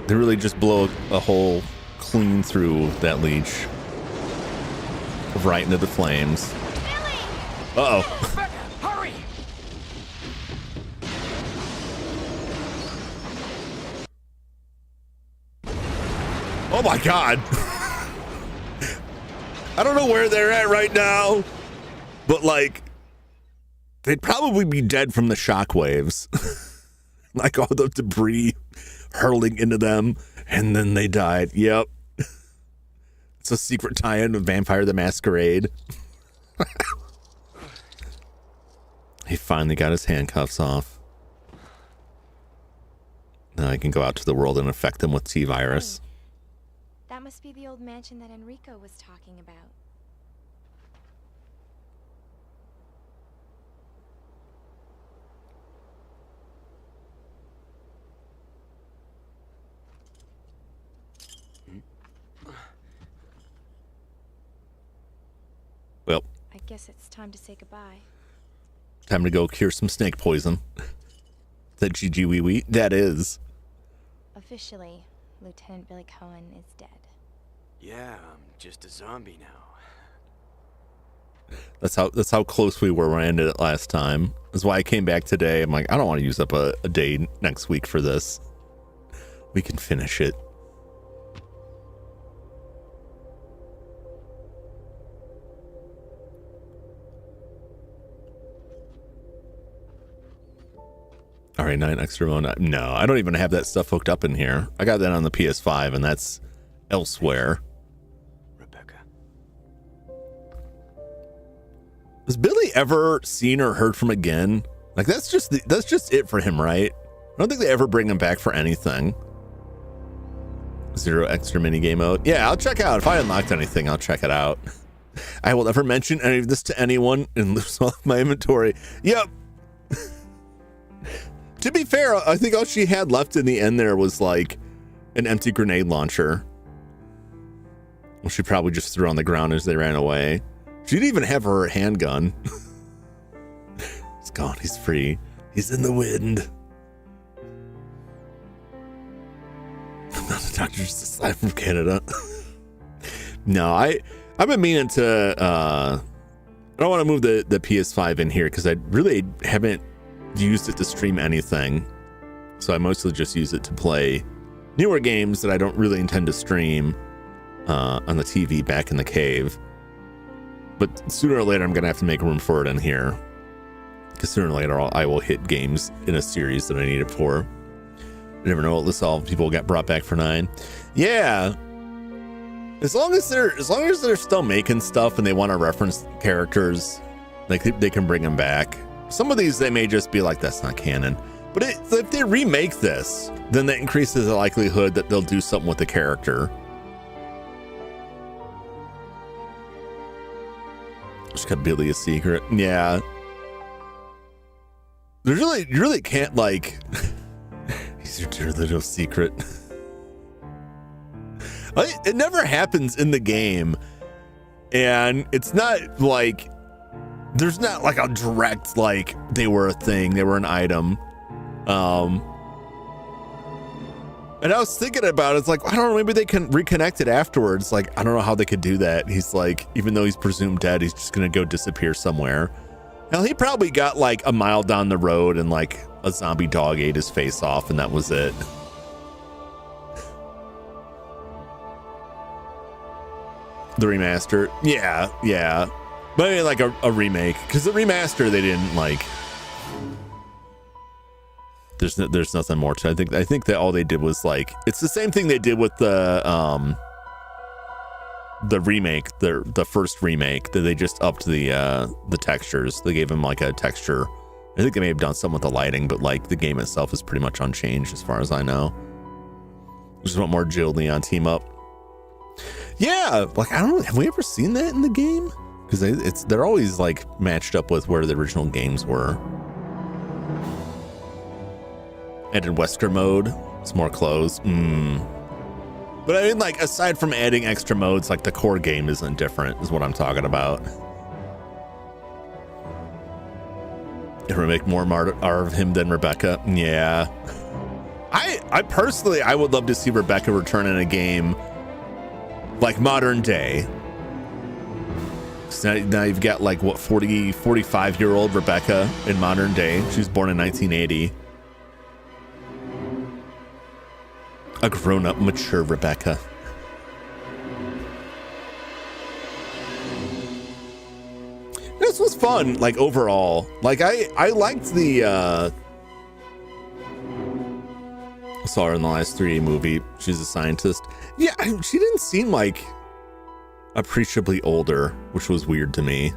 They really just blow a hole clean through that leech. Right into the flames. Uh-oh. Rebecca, hurry! Oh my god. I don't know where they're at right now, but like they'd probably be dead from the shockwaves. Like all the debris hurling into them and then they died. Yep. It's a secret tie-in with Vampire the Masquerade. He finally got his handcuffs off. Now I can go out to the world and infect them with T-virus. That must be the old mansion that Enrico was talking about. Well, I guess it's time to say goodbye. time to go cure some snake poison. That GG wee wee. That is. Officially, Lieutenant Billy Cohen is dead. Yeah, I'm just a zombie now. That's how close we were when I ended it last time. That's why I came back today. I'm like, I don't want to use up a day next week for this. We can finish it. All right, 9 extra mode. No, I don't even have that stuff hooked up in here. I got that on the PS5, and that's elsewhere. Rebecca. Has Billy ever seen or heard from again? Like that's just it for him, right? I don't think they ever bring him back for anything. 0 extra minigame mode. Yeah, I'll check out. If I unlocked anything, I'll check it out. I will never mention any of this to anyone and lose all of my inventory. Yep. To be fair, I think all she had left in the end there was like an empty grenade launcher. Well, she probably just threw on the ground as they ran away. She didn't even have her handgun. He's gone. He's free. He's in the wind. I'm not a doctor, just aside from Canada. No, I've been meaning to. I don't want to move the PS5 in here because I really haven't used it to stream anything. So I mostly just use it to play newer games that I don't really intend to stream on the TV back in the cave. But sooner or later, I'm going to have to make room for it in here. Because sooner or later, I will hit games in a series that I need it for. You never know what this all people get brought back for 9. Yeah. As long as they're still making stuff and they want to reference characters, like they can bring them back. Some of these, they may just be like, that's not canon. But if they remake this, then that increases the likelihood that they'll do something with the character. Just got Billy a secret. Yeah. You really can't like. He's your dear little secret. It never happens in the game, and it's not like there's not like a direct like they were a thing, they were an item. And I was thinking about it, it's like, I don't know, maybe they can reconnect it afterwards. Like, I don't know how they could do that. He's like, even though he's presumed dead, he's just gonna go disappear somewhere. Now he probably got like a mile down the road and like a zombie dog ate his face off, and that was it. The remaster, yeah. But I mean, like a remake, because the remaster they didn't like. There's nothing more to it. I think that all they did was like, it's the same thing they did with the remake, the first remake, that they just upped the textures. They gave him like a texture. I think they may have done some with the lighting, but like the game itself is pretty much unchanged as far as I know. Just want more Jill Leon team up. Yeah, like I don't know, have we ever seen that in the game? Because they're always like matched up with where the original games were. And in Wesker mode, it's more clothes. But I mean, like, aside from adding extra modes, like the core game isn't different, is what I'm talking about. Ever make more of him than Rebecca? Yeah. I personally, I would love to see Rebecca return in a game like modern day. So now you've got like, what, 45-year-old Rebecca in modern day. She was born in 1980. A grown-up, mature Rebecca. This was fun, like, overall. Like, I liked the, I saw her in the last 3D movie. She's a scientist. Yeah, she didn't seem, like, appreciably older, which was weird to me.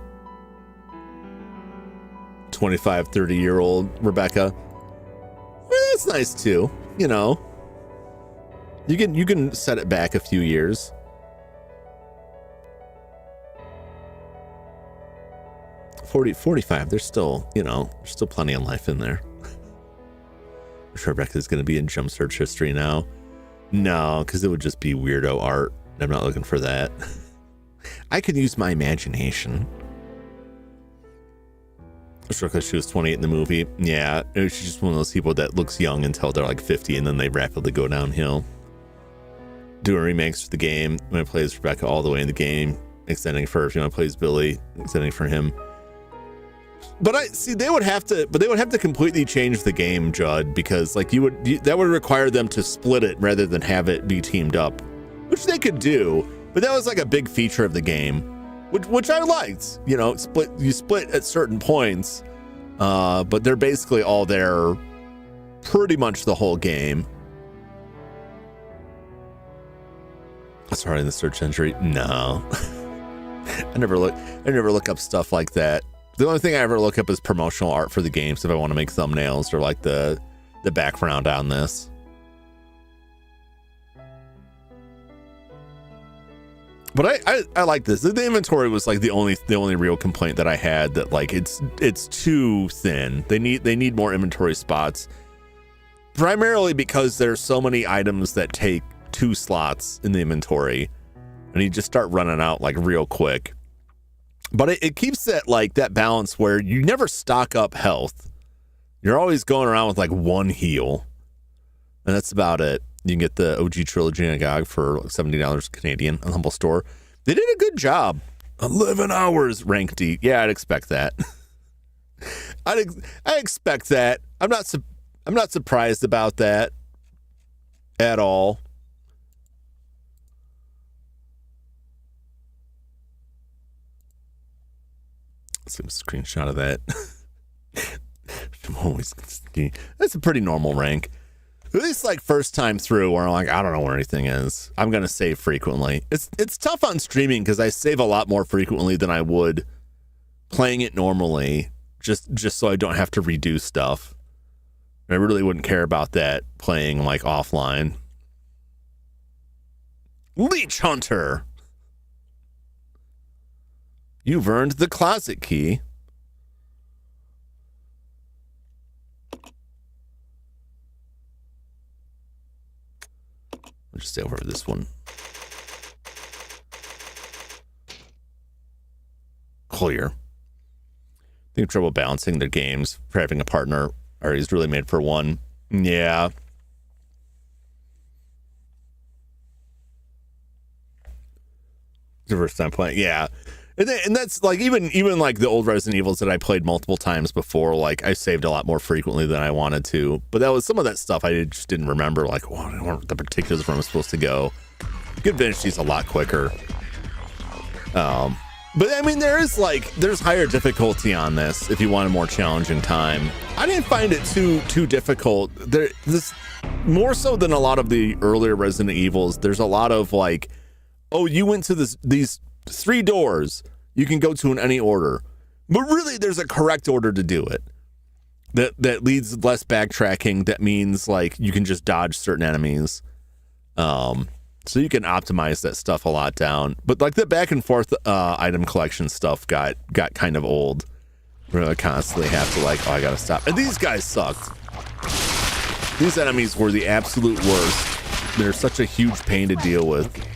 25, 30-year-old Rebecca. Well, that's nice, too, you know. You can set it back a few years. $40, $45, there's still, you know, there's still plenty of life in there. I'm sure Rebecca's going to be in Jump Search history now. No, because it would just be weirdo art. I'm not looking for that. I could use my imagination. Sure, because she was 28 in the movie. Yeah, she's just one of those people that looks young until they're like 50 and then they rapidly go downhill. Doing remakes for the game. I'm going to play as Rebecca all the way in the game, extending for, if you want to play as Billy, extending for him. But they would have to completely change the game, Judd, because like that would require them to split it rather than have it be teamed up, which they could do. But that was like a big feature of the game, which I liked. You know, you split at certain points, but they're basically all there pretty much the whole game. Sorry, in the search entry, no. I never look up stuff like that. The only thing I ever look up is promotional art for the games if I want to make thumbnails or like the the background on this. But I like this. The inventory was like the only real complaint that I had, that like it's too thin. They need more inventory spots. Primarily because there's so many items that take 2 slots in the inventory, and you just start running out like real quick. But it keeps that balance where you never stock up health. You're always going around with like 1 heal, and that's about it. You can get the OG Trilogy and GOG for $70 Canadian on the Humble Store. They did a good job. 11 hours rank D. Yeah, I'd expect that. I expect that. I'm not surprised about that at all. Let's see a screenshot of that. That's a pretty normal rank. At least like first time through where I'm like, I don't know where anything is. I'm going to save frequently. It's tough on streaming because I save a lot more frequently than I would playing it normally, just so I don't have to redo stuff. I really wouldn't care about that playing like offline. Leech Hunter. You've earned the closet key. I'll just stay over this one. Clear. I think trouble balancing their games for having a partner, or he's really made for one. Yeah. The first time playing, yeah. And that's like even like the old Resident Evils that I played multiple times before, like I saved a lot more frequently than I wanted to. But that was some of that stuff I just didn't remember, like what the particulars where I'm supposed to go. You could finish these a lot quicker. But I mean, there's higher difficulty on this if you want a more challenging time. I didn't find it too difficult. This more so than a lot of the earlier Resident Evils. There's a lot of like, oh, you went to these 3 doors you can go to in any order, but really there's a correct order to do it that leads less backtracking. That means like you can just dodge certain enemies, so you can optimize that stuff a lot down. But like the back and forth item collection stuff got kind of old, where I constantly have to like, oh, I gotta stop. And these guys sucked. These enemies were the absolute worst. They're such a huge pain to deal with.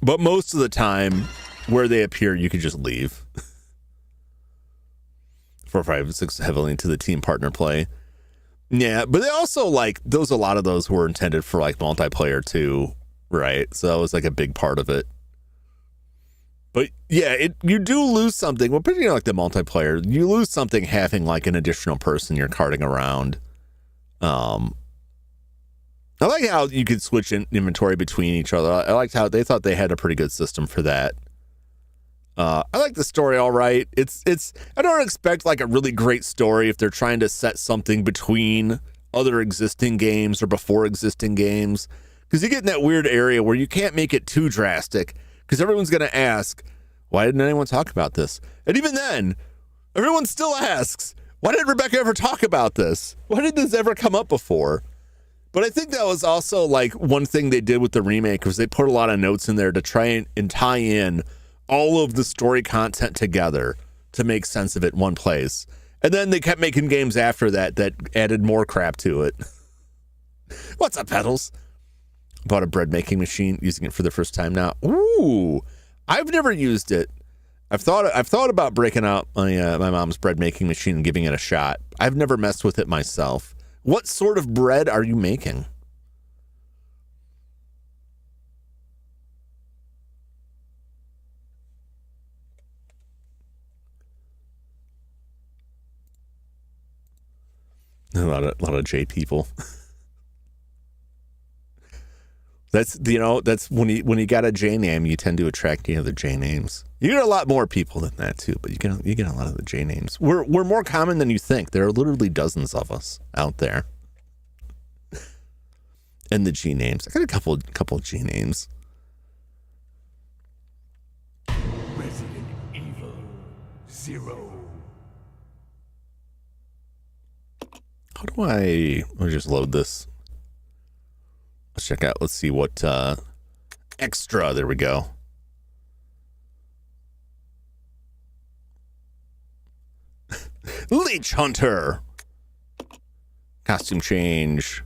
But most of the time, where they appear, you can just leave. 4, 5, 6 heavily into the team partner play. Yeah, but they also like a lot of those were intended for like multiplayer too, right? So that was like a big part of it. But yeah, you do lose something. Well, particularly like the multiplayer, you lose something having like an additional person you're carting around. I like how you could switch in inventory between each other. I liked how they thought they had a pretty good system for that. I like the story all right. It's I don't expect like a really great story if they're trying to set something between other existing games or before existing games, because you get in that weird area where you can't make it too drastic because everyone's going to ask, why didn't anyone talk about this? And even then, everyone still asks, why did Rebecca ever talk about this? Why did this ever come up before? But I think that was also like one thing they did with the remake was they put a lot of notes in there to try and tie in all of the story content together to make sense of it in one place. And then they kept making games after that added more crap to it. What's up, Petals? Bought a bread making machine, using it for the first time now. Ooh, I've never used it. I've thought about breaking out my mom's bread making machine and giving it a shot. I've never messed with it myself. What sort of bread are you making? A lot of J people. That's when you got a J name, you tend to attract other J names. You get a lot more people than that too, but you get a lot of the J names. We're more common than you think. There are literally dozens of us out there. And the G names. I got a couple of G names. Resident Evil 0. How do I... Let me just load this. Let's check out. Let's see what extra. There we go. Leech Hunter. Costume change.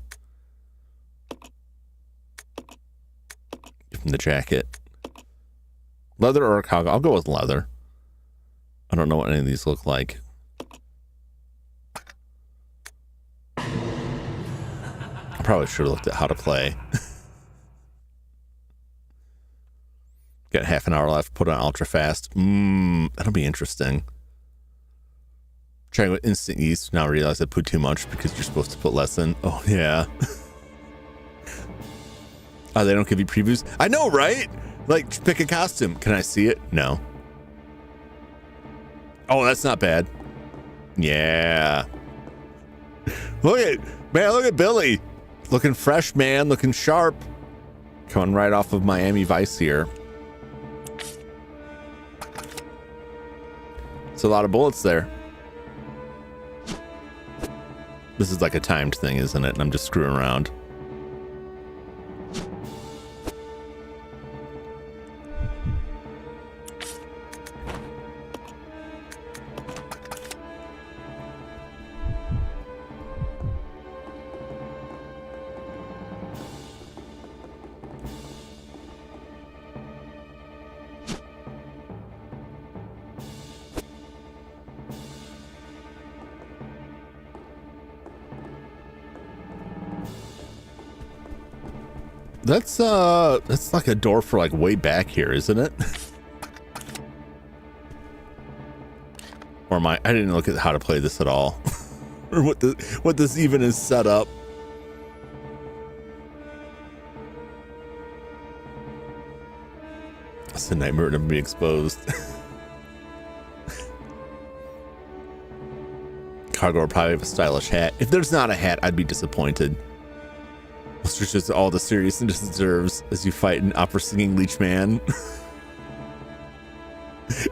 Give him the jacket. Leather or cargo? I'll go with leather. I don't know what any of these look like. I probably should have looked at how to play. Got half an hour left. Put on ultra fast. That'll be interesting. Trying with instant yeast. Now I realize I put too much because you're supposed to put less in. Oh yeah. Oh, they don't give you previews. I know, right? Like, pick a costume. Can I see it? No. Oh, that's not bad. Yeah. Look at Billy. Looking fresh, man. Looking sharp. Coming right off of Miami Vice here. It's a lot of bullets there. This is like a timed thing, isn't it? And I'm just screwing around. That's like a door for like way back here, isn't it? Or am I didn't look at how to play this at all. Or what this even is set up. It's a nightmare to be exposed. Cargo will probably have a stylish hat. If there's not a hat, I'd be disappointed. It's just all the seriousness it deserves as you fight an opera singing leech man.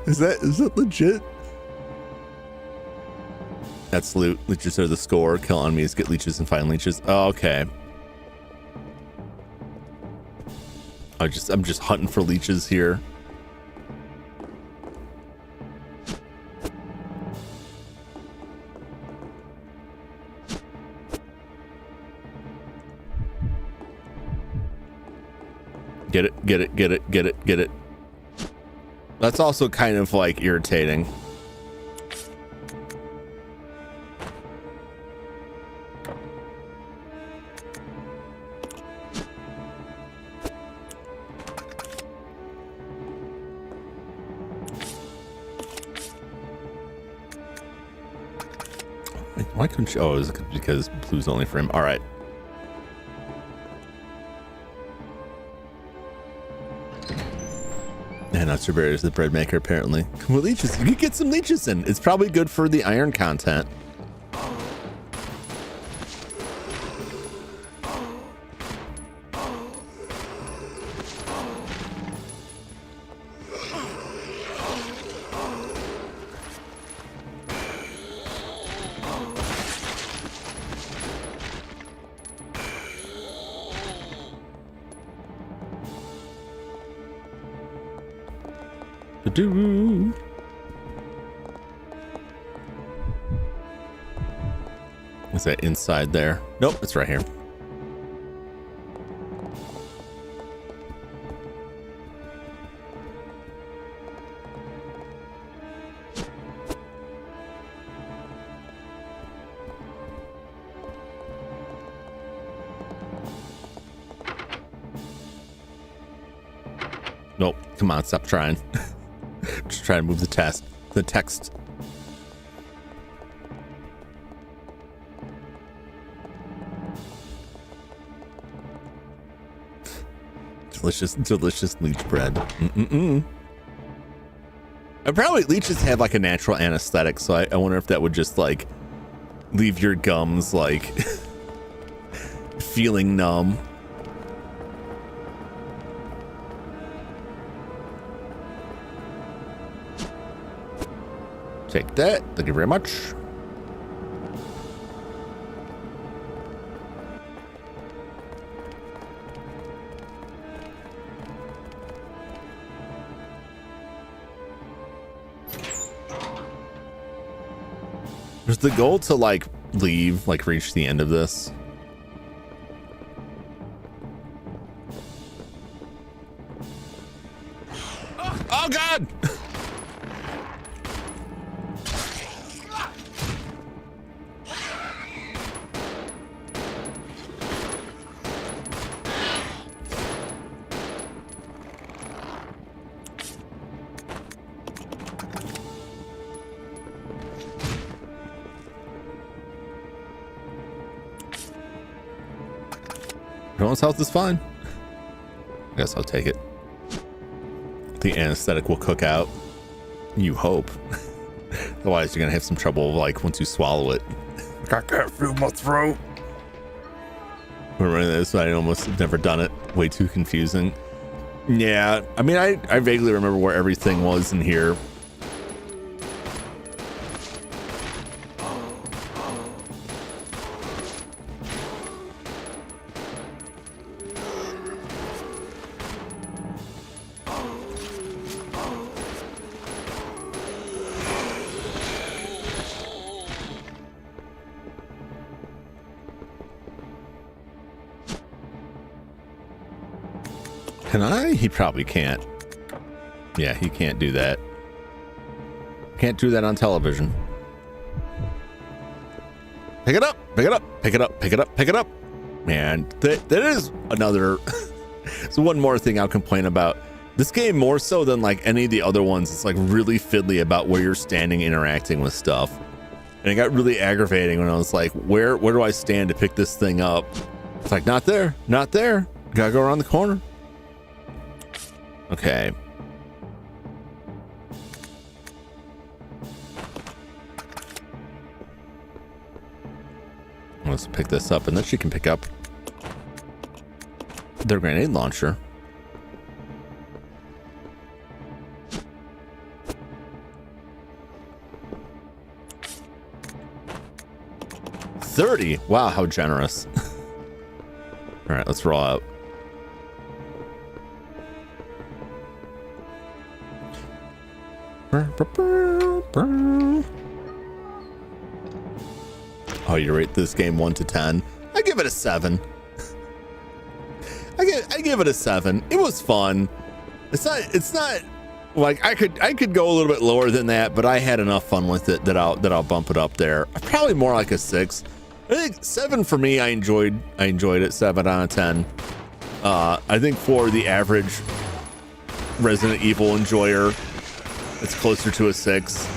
Is that legit? That's loot. Leeches are the score. Kill enemies, get leeches, and find leeches. Oh, okay. I'm just hunting for leeches here. Get it. That's also kind of like irritating. Why couldn't you? Oh, is it because blue's only for him? All right. And Utterberry is the bread maker, apparently. Well, leeches. You could get some leeches in. It's probably good for the iron content. Is that inside there? Nope, it's right here. Nope, come on, stop trying. Just try to move the text. Delicious leech bread. And probably leeches have like a natural anesthetic, so I wonder if that would just like leave your gums like feeling numb. Take that. Thank you very much. Was the goal to like leave, like reach the end of this? Oh God! Everyone's health is fine. I guess I'll take it. The anesthetic will cook out. You hope. Otherwise, you're gonna have some trouble, like once you swallow it. I can't feel my throat. Remember this? I almost have never done it. Way too confusing. Yeah, I mean, I vaguely remember where everything was in here. Can I? He probably can't. Yeah, he can't do that. Can't do that on television. Pick it up, pick it up, pick it up, pick it up, pick it up. Man, that is another. So one more thing I'll complain about. This game, more so than like any of the other ones, it's like really fiddly about where you're standing interacting with stuff. And it got really aggravating when I was like, where do I stand to pick this thing up? It's like, not there, not there. Gotta go around the corner. Okay. Let's pick this up, and then she can pick up their grenade launcher. $30. Wow, how generous. All right, let's roll out. Oh, you rate this game 1 to 10? I give it a 7. I give it a 7. It was fun. It's not like I could go a little bit lower than that, but I had enough fun with it that I'll bump it up there. Probably more like a 6. I think 7 for me. I enjoyed it. 7 out of 10. I think for the average Resident Evil enjoyer, it's closer to a 6.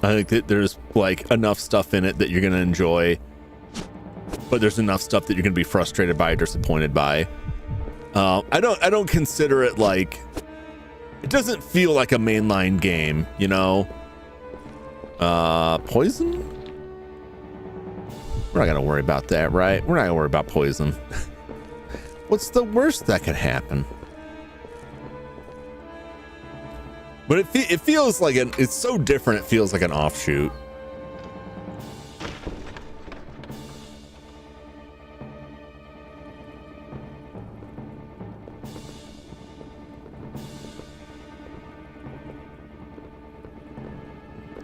I think that there's like enough stuff in it that you're gonna enjoy, but there's enough stuff that you're gonna be frustrated by or disappointed by. I don't consider it like, it doesn't feel like a mainline game, you know. Poison? We're not gonna worry about that, right? We're not gonna worry about poison. What's the worst that could happen? But it feels like it's so different. It feels like an offshoot.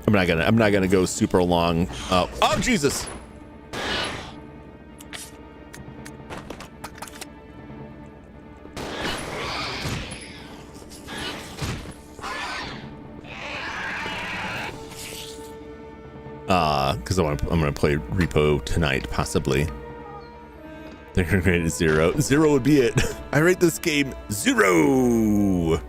I'm not gonna go super long. Oh Jesus. Because I'm gonna play Repo tonight, possibly. They're gonna rate it 0. 0 would be it. I rate this game 0.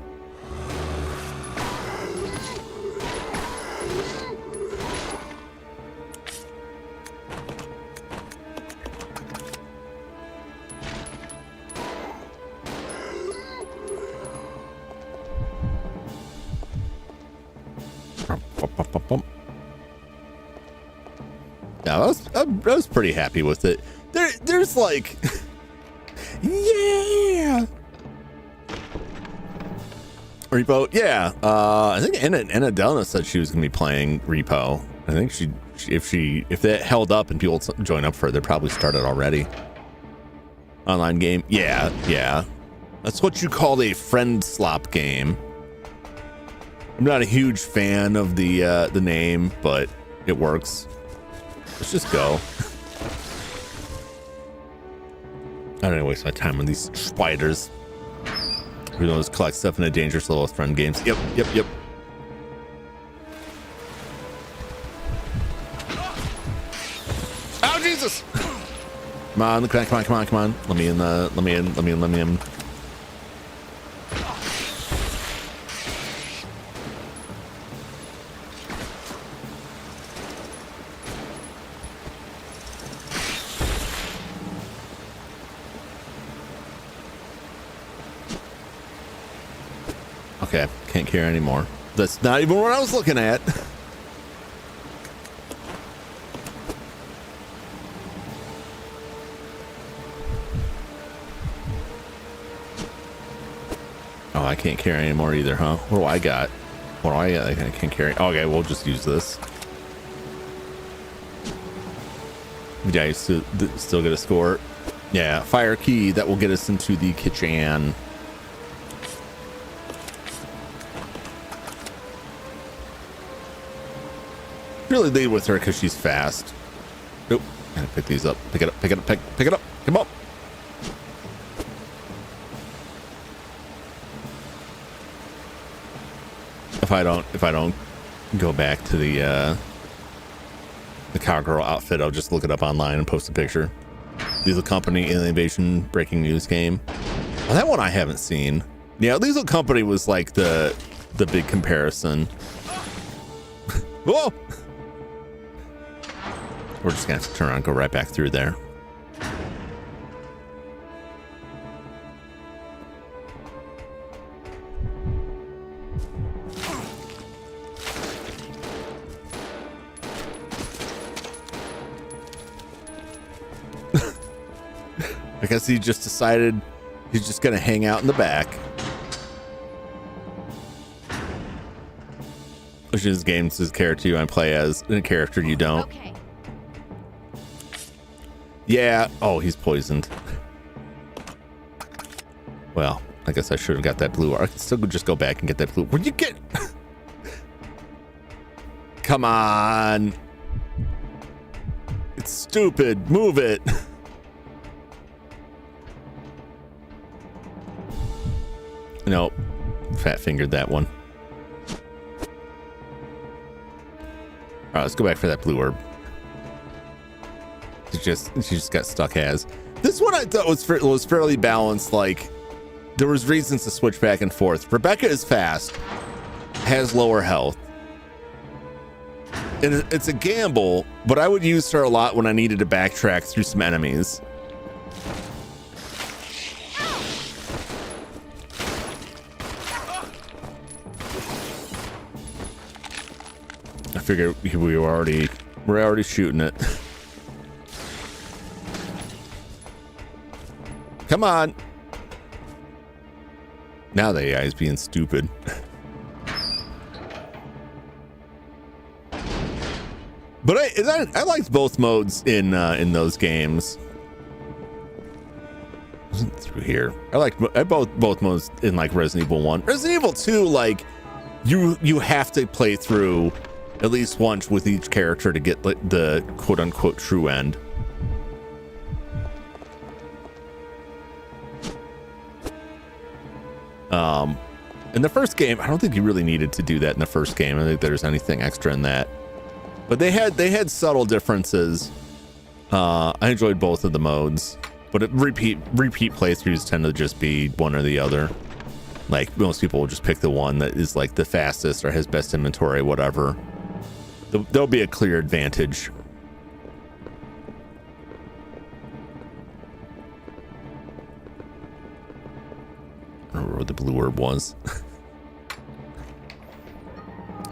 Yeah, I was pretty happy with it. There's like, yeah. Repo, yeah. I think Anna Delna said she was gonna be playing Repo. I think if that held up and people join up for it, they probably started already. Online game. Yeah. That's what you call a friend slop game. I'm not a huge fan of the name, but it works. Let's just go. I don't waste my time on these spiders. We don't just collect stuff in a dangerous level with friend games. Yep. Oh Jesus! Come on. Let me in. Okay, can't carry anymore. That's not even what I was looking at. Oh, I can't carry anymore either, huh? What do I got? I can't carry. Okay, we'll just use this. Yeah, you still get a score. Yeah, fire key. That will get us into the kitchen. Really lead with her because she's fast. Nope. Gotta pick these up. Pick it up. Come on. If I don't go back to the cowgirl outfit, I'll just look it up online and post a picture. Lethal Company Alien Invasion breaking news game. Oh, that one I haven't seen. Yeah, Lethal Company was like the big comparison. Whoa! We're just gonna have to turn around and go right back through there. I guess he just decided he's just gonna hang out in the back. Which is games is character you want to play as and a character you don't. Okay. Yeah. Oh, he's poisoned. Well, I guess I should have got that blue. I can still just go back and get that blue. Where'd you get? Come on. It's stupid. Move it. Nope. Fat fingered that one. All right, let's go back for that blue herb. She just got stuck as. This one I thought was fairly balanced. Like there was reasons to switch back and forth. Rebecca is fast, has lower health, and it's a gamble. But I would use her a lot when I needed to backtrack through some enemies. I figured we're already shooting it. Come on. Now the AI is being stupid. But I liked both modes in those games. Wasn't through here. I liked both modes in like Resident Evil 1. Resident Evil 2, like you have to play through at least once with each character to get like, the quote unquote true end. In the first game, I don't think you really needed to do that in the first game. I don't think there's anything extra in that. But they had subtle differences. I enjoyed both of the modes, but repeat playthroughs tend to just be one or the other. Like most people will just pick the one that is like the fastest or has best inventory, whatever. There'll be a clear advantage. I don't remember what the blue herb was.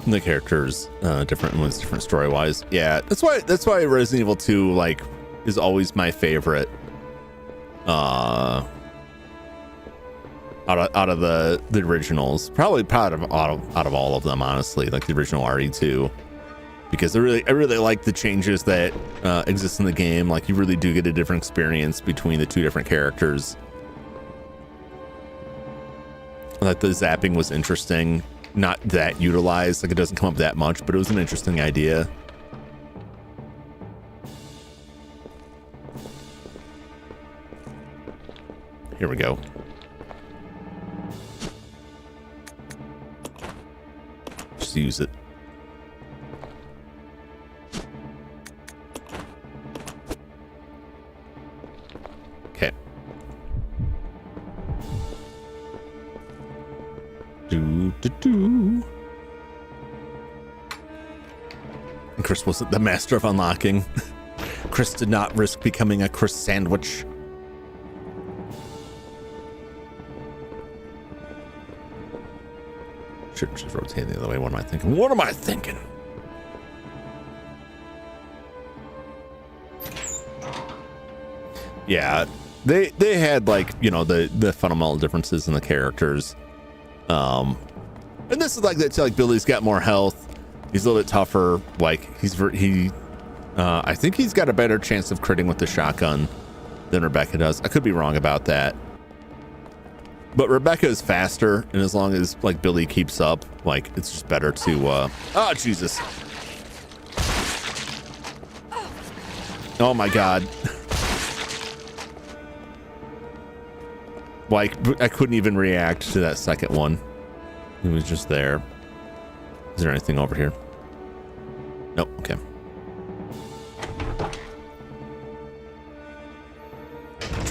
The characters different ones, different story wise. Yeah, that's why Resident Evil 2 like is always my favorite. Out of the originals, probably out of all of them, honestly. Like the original RE2 because I really like the changes that exist in the game. Like, you really do get a different experience between the two different characters. Like, the zapping was interesting, not that utilized, like it doesn't come up that much, but it was an interesting idea. Here we go. Just use it. Okay. And Chris wasn't the master of unlocking. Chris did not risk becoming a Chris sandwich. Should just rotate the other way. What am I thinking? What am I thinking? Yeah, they had, like, you know, the fundamental differences in the characters. And this is like that. Like, Billy's got more health. He's a little bit tougher. Like, I think he's got a better chance of critting with the shotgun than Rebecca does. I could be wrong about that. But Rebecca is faster, and as long as, like, Billy keeps up, like, it's just better to, oh, Jesus. Oh, my God. Like, I couldn't even react to that second one. He was just there. Is there anything over here? Nope, okay.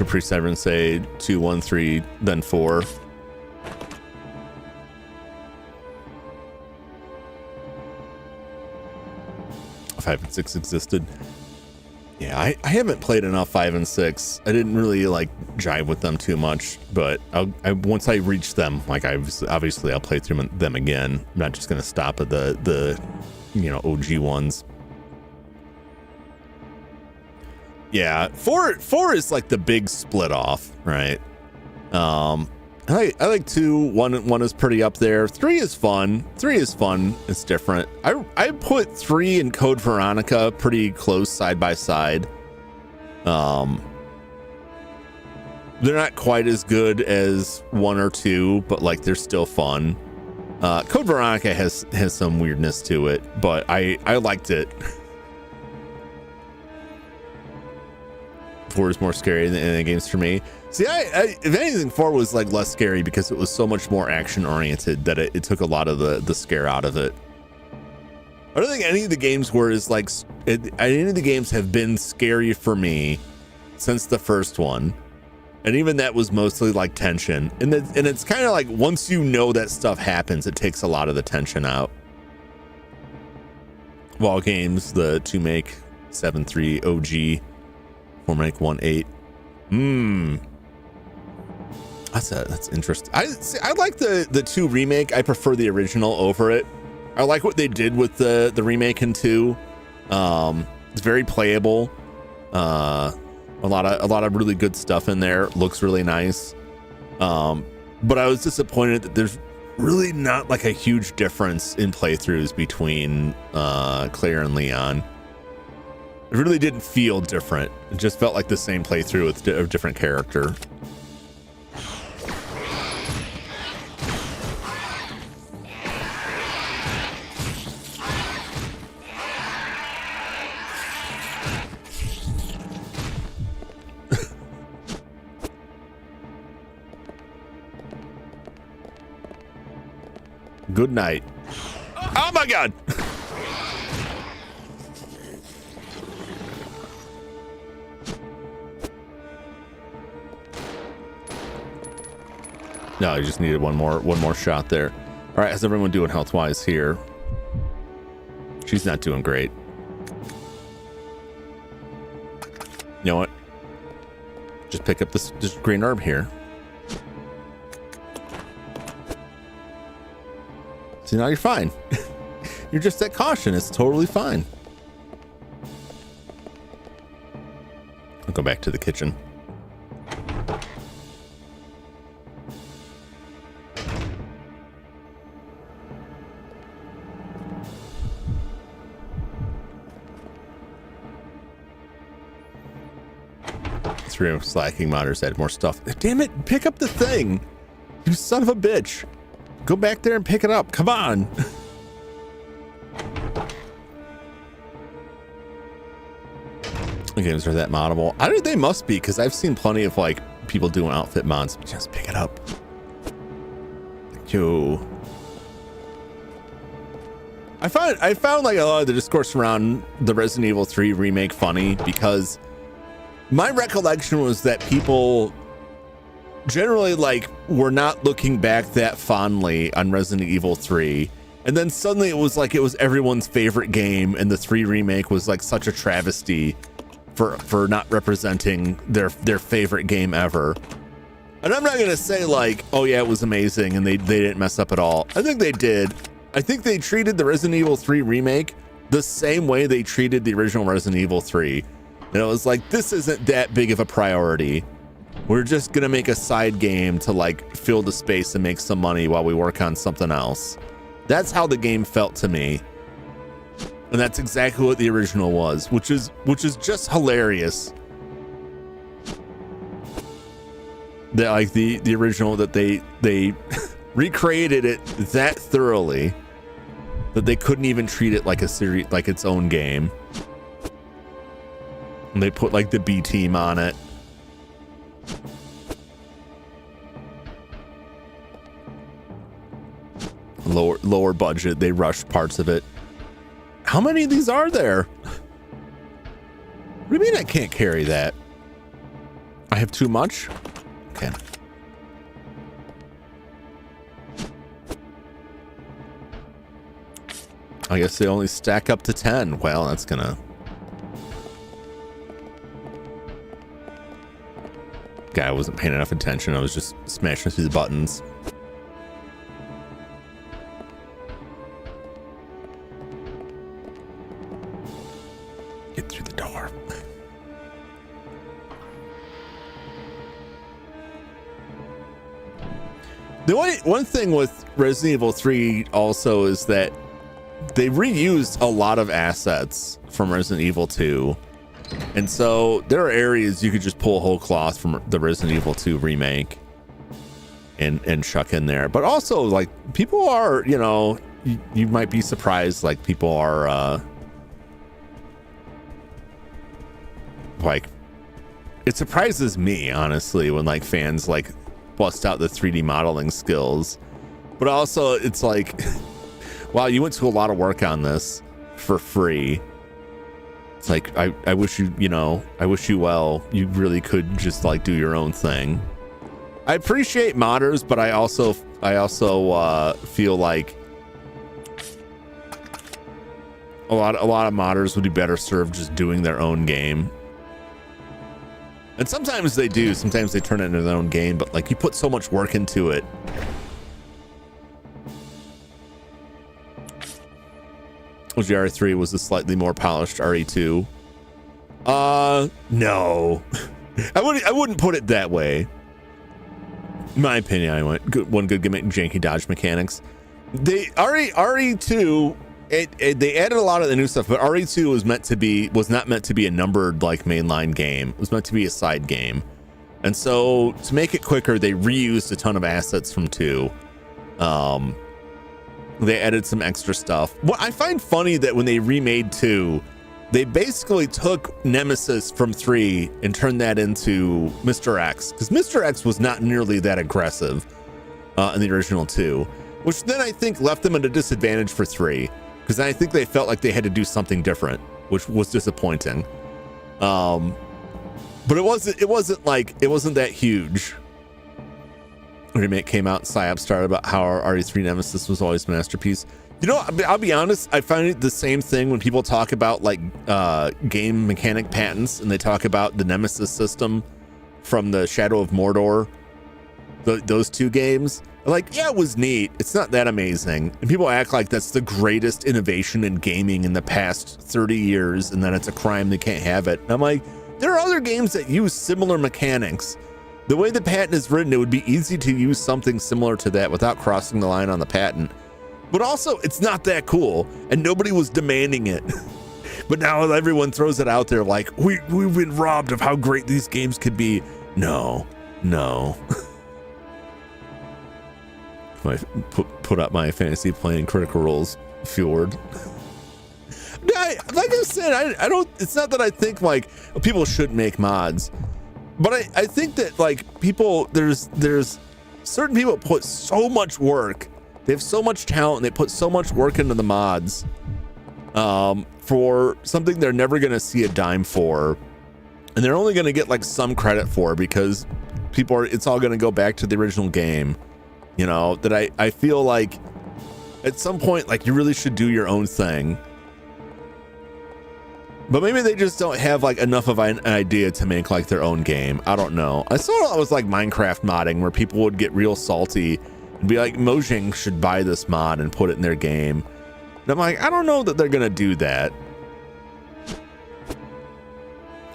Pre 7 say 2, 1, 3, then 4. Five and 6 existed. Yeah, I haven't played enough 5 and 6. I didn't really like jive with them too much, but once I reach them, like, obviously I'll play through them again. I'm not just gonna stop at the you know, OG ones. Yeah, 4 is like the big split off, right? I like 2. 1 is pretty up there. 3 is fun. 3 is fun. It's different. I put 3 and Code Veronica pretty close side by side. They're not quite as good as 1 or 2, but, like, they're still fun. Code Veronica has some weirdness to it, but I liked it. 4 is more scary than the games for me. See, if anything, 4 was, like, less scary because it was so much more action oriented that it took a lot of the scare out of it. I don't think any of the games were as, like, any of the games have been scary for me since the first one, and even that was mostly like tension. And it's kind of like, once you know that stuff happens, it takes a lot of the tension out. Wall games, the 2 make 7.3 OG. 4 make 1.8. That's interesting. I like the 2 remake. I prefer the original over it. I like what they did with the remake in 2. It's very playable. A lot of really good stuff in there. Looks really nice. But I was disappointed that there's really not, like, a huge difference in playthroughs between Claire and Leon. It really didn't feel different. It just felt like the same playthrough with a different character. Good night. Oh my God. No, I just needed one more shot there. All right, how's everyone doing health wise here? She's not doing great. You know what? Just pick up this green herb here. See, now you're fine. You're just at caution. It's totally fine. I'll go back to the kitchen. 3 are slacking. Modders add more stuff. Damn it, pick up the thing. You son of a bitch. Go back there and pick it up. Come on. Games are that moddable. I think they must be, because I've seen plenty of like people doing outfit mods. Just pick it up. Yo. I found like a lot of the discourse around the Resident Evil 3 remake funny, because my recollection was that people generally like were not looking back that fondly on Resident Evil 3, and then suddenly it was like it was everyone's favorite game, and the 3 remake was like such a travesty for not representing their favorite game ever. And I'm not gonna say like, oh yeah, it was amazing and they didn't mess up at all. I think they did. I think they treated the Resident Evil 3 remake the same way they treated the original Resident Evil 3. And it was like, this isn't that big of a priority. We're just gonna make a side game to like fill the space and make some money while we work on something else. That's how the game felt to me. And that's exactly what the original was, which is just hilarious. That like the original, that they recreated it that thoroughly that they couldn't even treat it like a series, like its own game. And they put like the B team on it. Lower budget, they rushed parts of it. How many of these are there? What do you mean I can't carry that? I have too much? Okay. I guess they only stack up to 10. Well, that's gonna... Guy, I wasn't paying enough attention. I was just smashing through the buttons. Get through the door. The one thing with Resident Evil 3 also is that they reused a lot of assets from Resident Evil 2. And so there are areas you could just pull whole cloth from the Resident Evil 2 remake and chuck in there. But also, like, people are, you know, you might be surprised, like, people are like, it surprises me, honestly, when like fans like bust out the 3D modeling skills. But also it's like, wow, you went to a lot of work on this for free. It's like, I wish you, you know, I wish you well. You really could just like do your own thing. I appreciate modders, but I also feel like a lot of modders would be better served just doing their own game. And sometimes they do. Sometimes they turn it into their own game, but like you put so much work into it. RE3 was a slightly more polished RE2. No. I wouldn't put it that way. In my opinion, I went one good gimmick, janky dodge mechanics. They RE2, they added a lot of the new stuff, but RE2 was not meant to be a numbered like mainline game. It was meant to be a side game. And so to make it quicker, they reused a ton of assets from 2. They added some extra stuff. What I find funny that when they remade 2, they basically took Nemesis from 3 and turned that into Mr. X, because Mr. X was not nearly that aggressive in the original 2, which then I think left them at a disadvantage for 3, because I think they felt like they had to do something different, which was disappointing. But it wasn't that huge. Remake came out, PsyOps started about how our RE3 Nemesis was always a masterpiece. You know, I'll be honest, I find it the same thing when people talk about like game mechanic patents, and they talk about the Nemesis system from the Shadow of Mordor, those 2 games. Like, yeah, it was neat. It's not that amazing. And people act like that's the greatest innovation in gaming in the past 30 years, and then it's a crime they can't have it. And I'm like, there are other games that use similar mechanics. The way the patent is written, it would be easy to use something similar to that without crossing the line on the patent. But also, it's not that cool, and nobody was demanding it. But now everyone throws it out there like we've been robbed of how great these games could be. No. I put up my fantasy playing Critical Role's Fjord. Like I said, I don't. It's not that I think like people should make mods, but I think that like people there's certain people put so much work. They have so much talent. And they put so much work into the mods for something they're never going to see a dime for, and they're only going to get like some credit for because it's all going to go back to the original game. You know, that I feel like at some point like you really should do your own thing. But maybe they just don't have like enough of an idea to make like their own game. I don't know. I saw it was like Minecraft modding where people would get real salty and be like, Mojang should buy this mod and put it in their game. And I'm like, I don't know that they're gonna do that.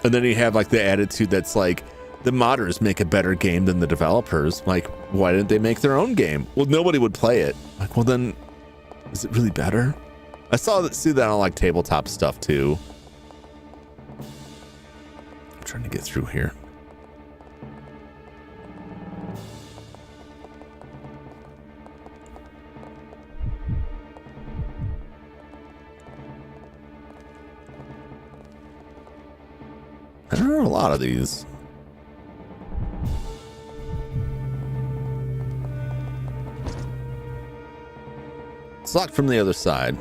And then you have like the attitude that's like the modders make a better game than the developers. Like, why didn't they make their own game? Well, nobody would play it. Like, well then, is it really better? I see that on like tabletop stuff too. Trying to get through here. There are a lot of these. It's locked from the other side.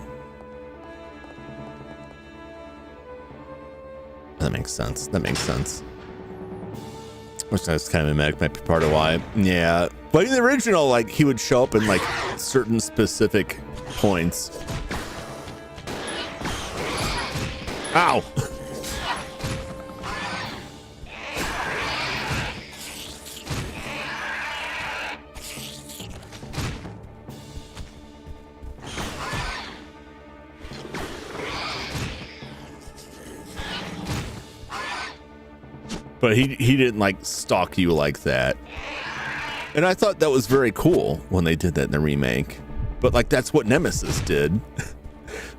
That makes sense. Which that's kind of might be part of why. Yeah. But in the original, like he would show up in like certain specific points. Ow. But he didn't like stalk you like that. And I thought that was very cool when they did that in the remake. But like that's what Nemesis did.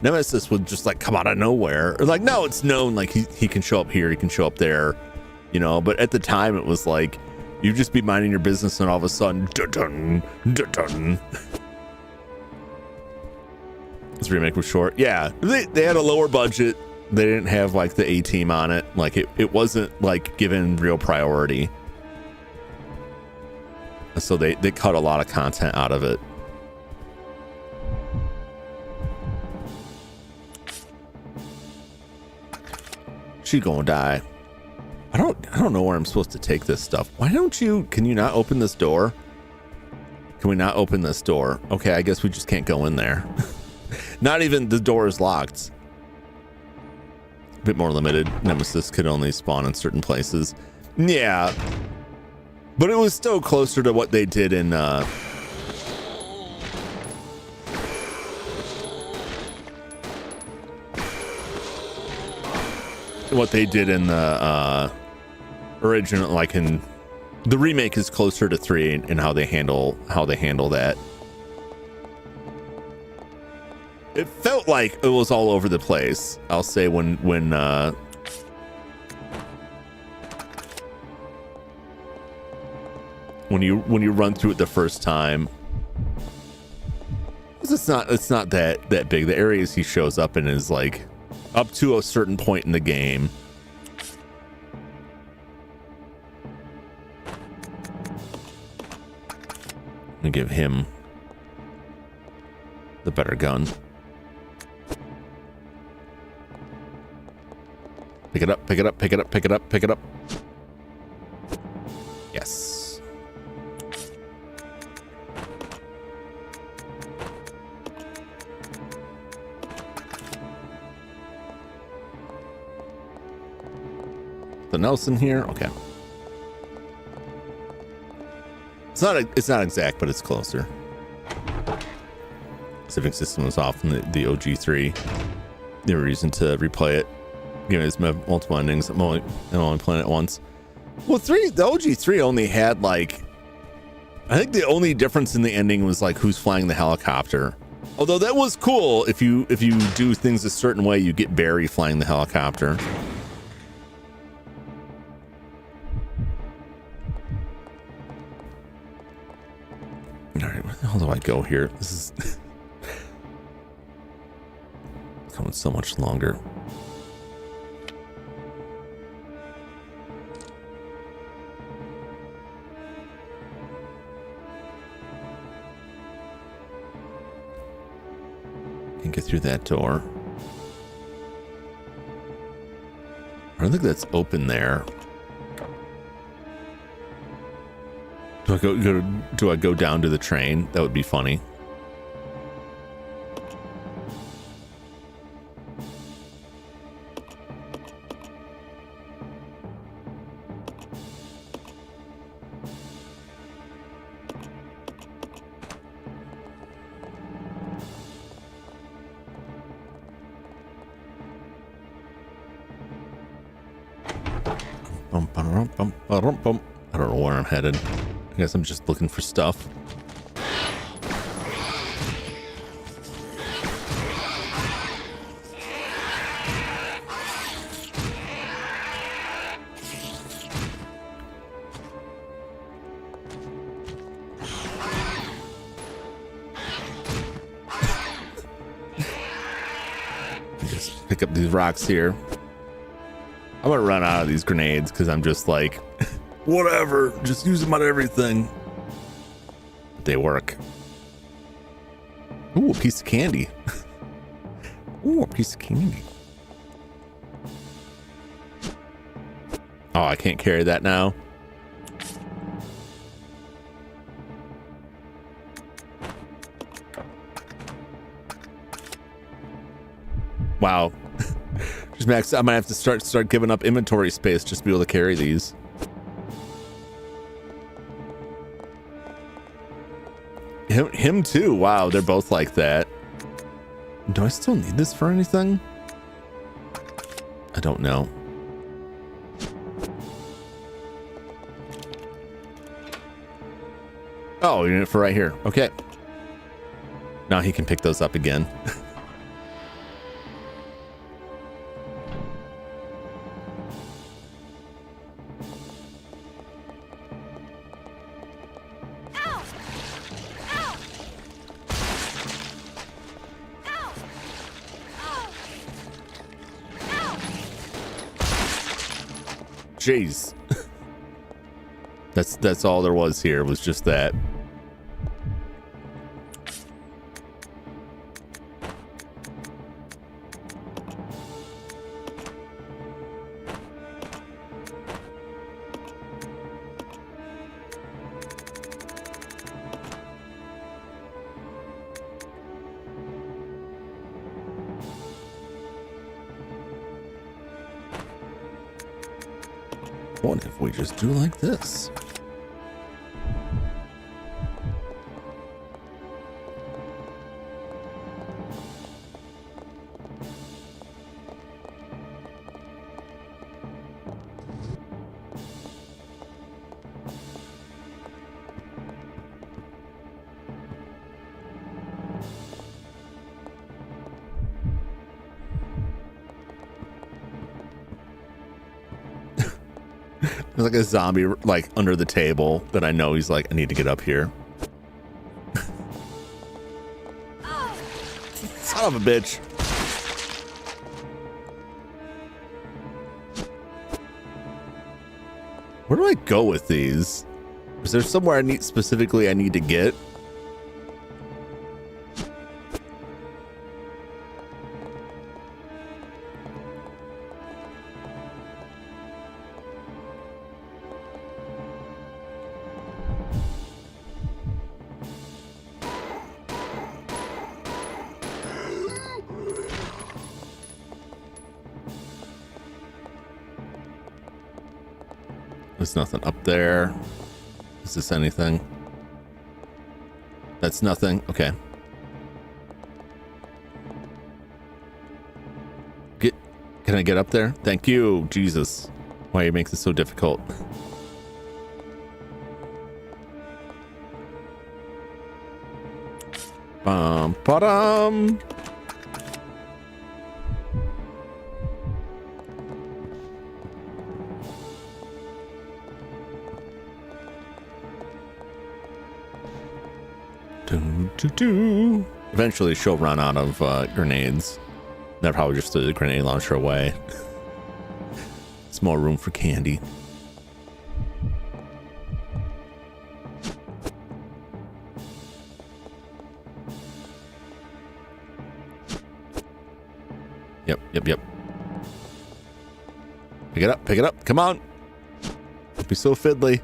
Nemesis would just like come out of nowhere. Or like now it's known like he can show up here, he can show up there, you know, but at the time it was like you'd just be minding your business and all of a sudden dun, dun, dun. This remake was short. Yeah, they had a lower budget. They didn't have like the A-team on it. Like it wasn't like given real priority. So they cut a lot of content out of it. She gonna die. I don't know where I'm supposed to take this stuff. Can you not open this door? Can we not open this door? Okay, I guess we just can't go in there. Not even the door is locked. Bit more limited. Nemesis could only spawn in certain places. Yeah, but it was still closer to what they did in the original. Like in the remake is closer to 3 and how they handle that. It felt like it was all over the place. I'll say when you run through it the first time, it's not that big. The areas he shows up in is like up to a certain point in the game. And give him the better gun. Pick it up, pick it up, pick it up, pick it up, pick it up. Yes. The Nelson here, okay. It's not exact, but it's closer. Civic system was off in the OG3. They were reason to replay it. You know, it's multiple endings. I'm only playing it once. Well, the OG3 only had like, I think the only difference in the ending was like who's flying the helicopter. Although that was cool. If you do things a certain way, you get Barry flying the helicopter. All right, where the hell do I go here? This is going so much longer. Can get through that door. I don't think that's open there. Do I go down to the train? That would be funny. I don't know where I'm headed. I guess I'm just looking for stuff. Just pick up these rocks here. I'm gonna run out of these grenades because I'm just like, whatever, just use them on everything. But they work. Ooh, a piece of candy. Ooh, a piece of candy. Oh, I can't carry that now. Wow. Just max. I might have to start giving up inventory space just to be able to carry these. Him too. Wow, they're both like that. Do I still need this for anything? I don't know. Oh, you're in it for right here. Okay. Now he can pick those up again. Jeez. That's all there was here, was just that. What if we just do like this? There's like a zombie like under the table, but I know he's like, I need to get up here. Son of a bitch. Where do I go with these? Is there somewhere I need to get? There's nothing up there. Is this anything? That's nothing. Okay. Can I get up there? Thank you, Jesus. Why you make this so difficult? Ba-dum. Eventually she'll run out of grenades. They'll probably just throw the grenade launcher away. It's more room for candy. Yep. Pick it up. Come on. Don't be so fiddly.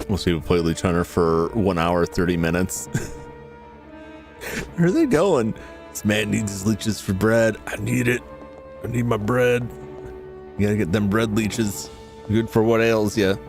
We'll see. We'll play Leech Hunter for 1 hour, 30 minutes. Where are they going? This man needs his leeches for bread. I need it. I need my bread. You gotta get them bread leeches. Good for what ails you.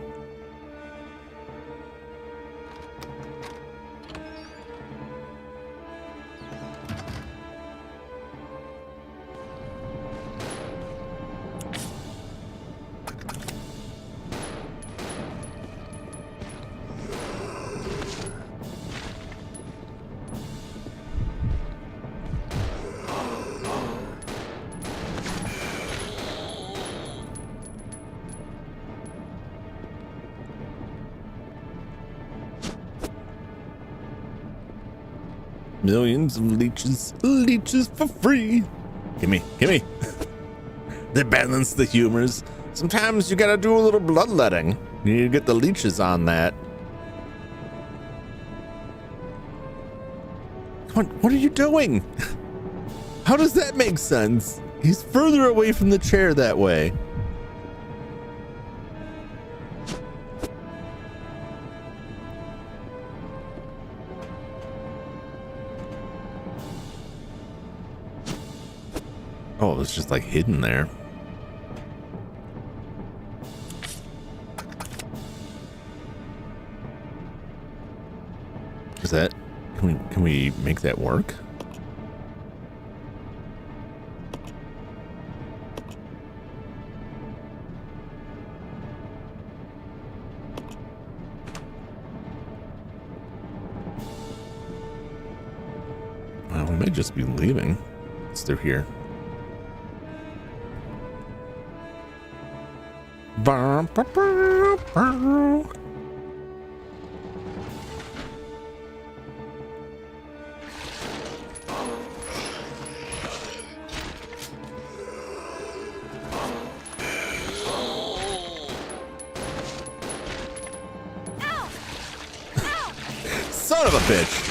Millions of leeches for free. Gimme. They balance the humors. Sometimes you gotta do a little bloodletting. You need to get the leeches on that. Come on, what are you doing? How does that make sense? He's further away from the chair that way. Oh, it was just like hidden there. Is that, can we make that work? Well, we may just be leaving. It's through here. Son of a bitch.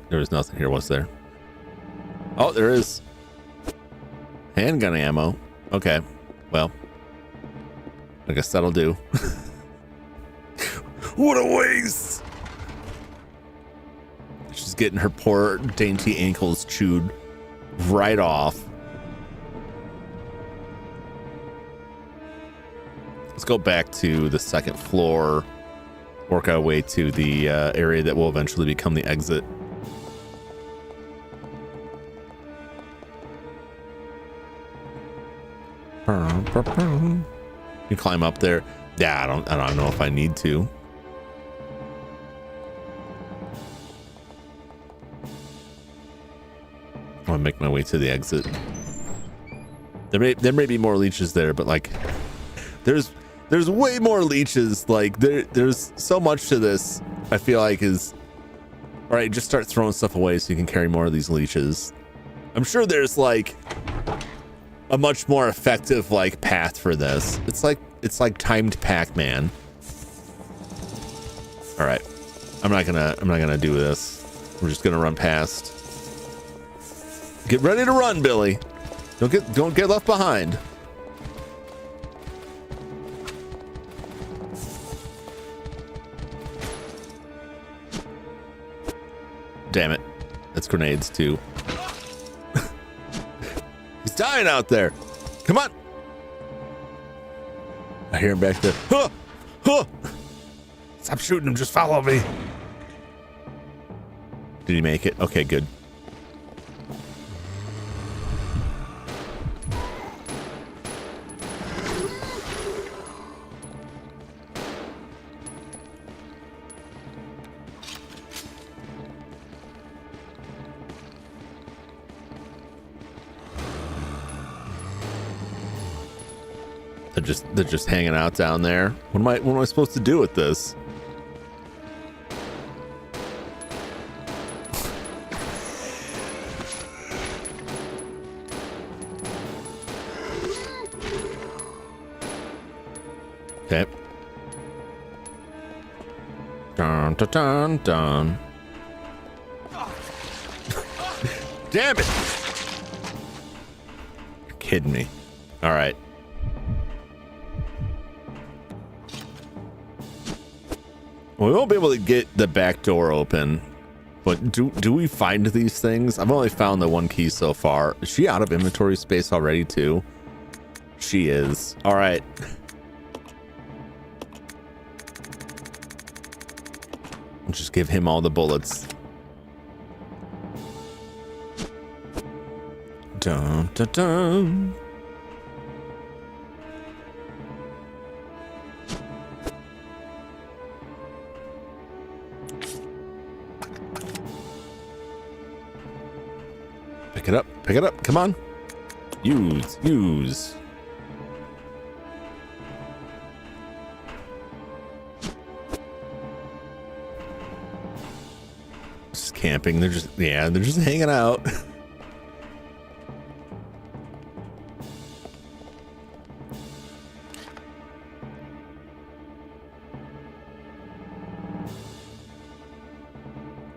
There was nothing here, was there? Oh, there is. Handgun ammo. Okay. Well, I guess that'll do. What a waste. She's getting her poor dainty ankles chewed right off. Let's go back to the second floor, work our way to the area that will eventually become the exit. You climb up there. Yeah, I don't know if I need to. I want to make my way to the exit. There may be more leeches there, but like there's way more leeches. Like there's so much to this. I feel like is all right. Just start throwing stuff away so you can carry more of these leeches. I'm sure there's like a much more effective like path for this. It's like timed Pac-Man. All right, I'm not gonna do this. We're just gonna run past. Get ready to run, Billy. Don't get left behind. Damn it. That's grenades too. He's dying out there. Come on. I hear him back there. Huh! Huh! Stop shooting him. Just follow me. Did he make it? Okay, good. They're just hanging out down there. What am I supposed to do with this? Okay. Dun dun dun dun. Damn it! You're kidding me. All right. We won't be able to get the back door open, but do we find these things? I've only found the one key so far. Is she out of inventory space already too? She is. All right. Just give him all the bullets. Dun dun dun. Pick it up. Pick it up. Come on. Use. Just camping. They're just hanging out.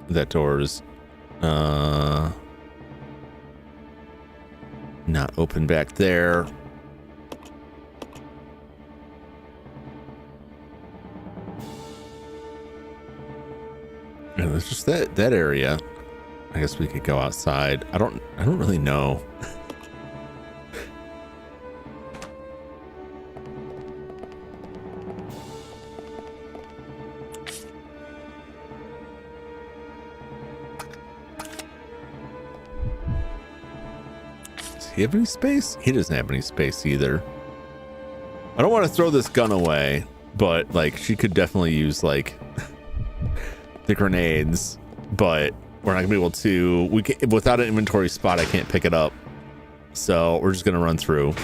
That door's not open back there. And there's just that area. I guess we could go outside. I don't really know. Does he have any space? He doesn't have any space either. I don't want to throw this gun away, but like she could definitely use like the grenades, but we're not gonna be able to. We can, without an inventory spot, I can't pick it up. So we're just gonna run through.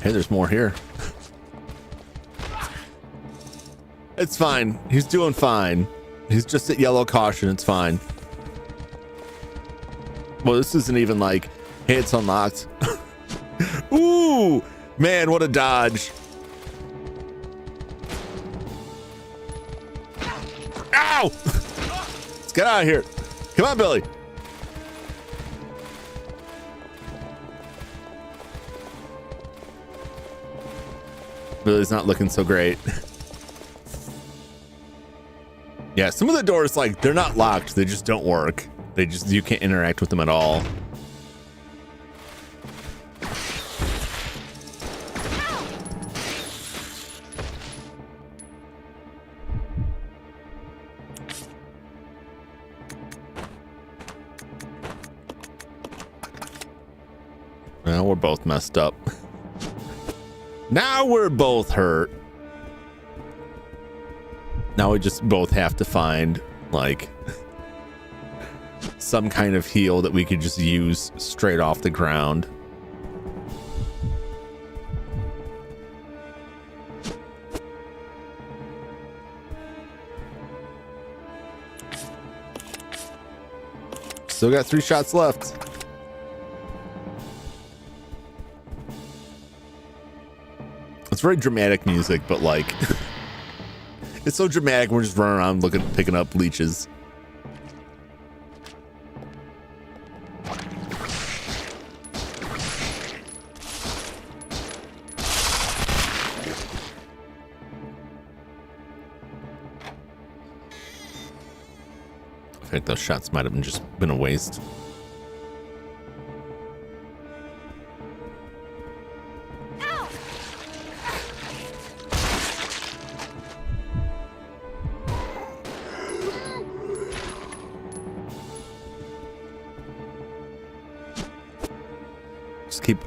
Hey, there's more here. It's fine. He's doing fine. He's just at yellow caution. It's fine. Well, this isn't even like, hey, it's unlocked. Ooh, man, what a dodge. Ow! Let's get out of here. Come on, Billy. Billy's not looking so great. Yeah, some of the doors, like, they're not locked. They just don't work. You can't interact with them at all. Well, we're both messed up. Now we're both hurt. Now we just both have to find like some kind of heal that we could just use straight off the ground. Still got 3 shots left. It's very dramatic music, but like it's so dramatic. We're just running around picking up leeches. I think those shots might have just been a waste.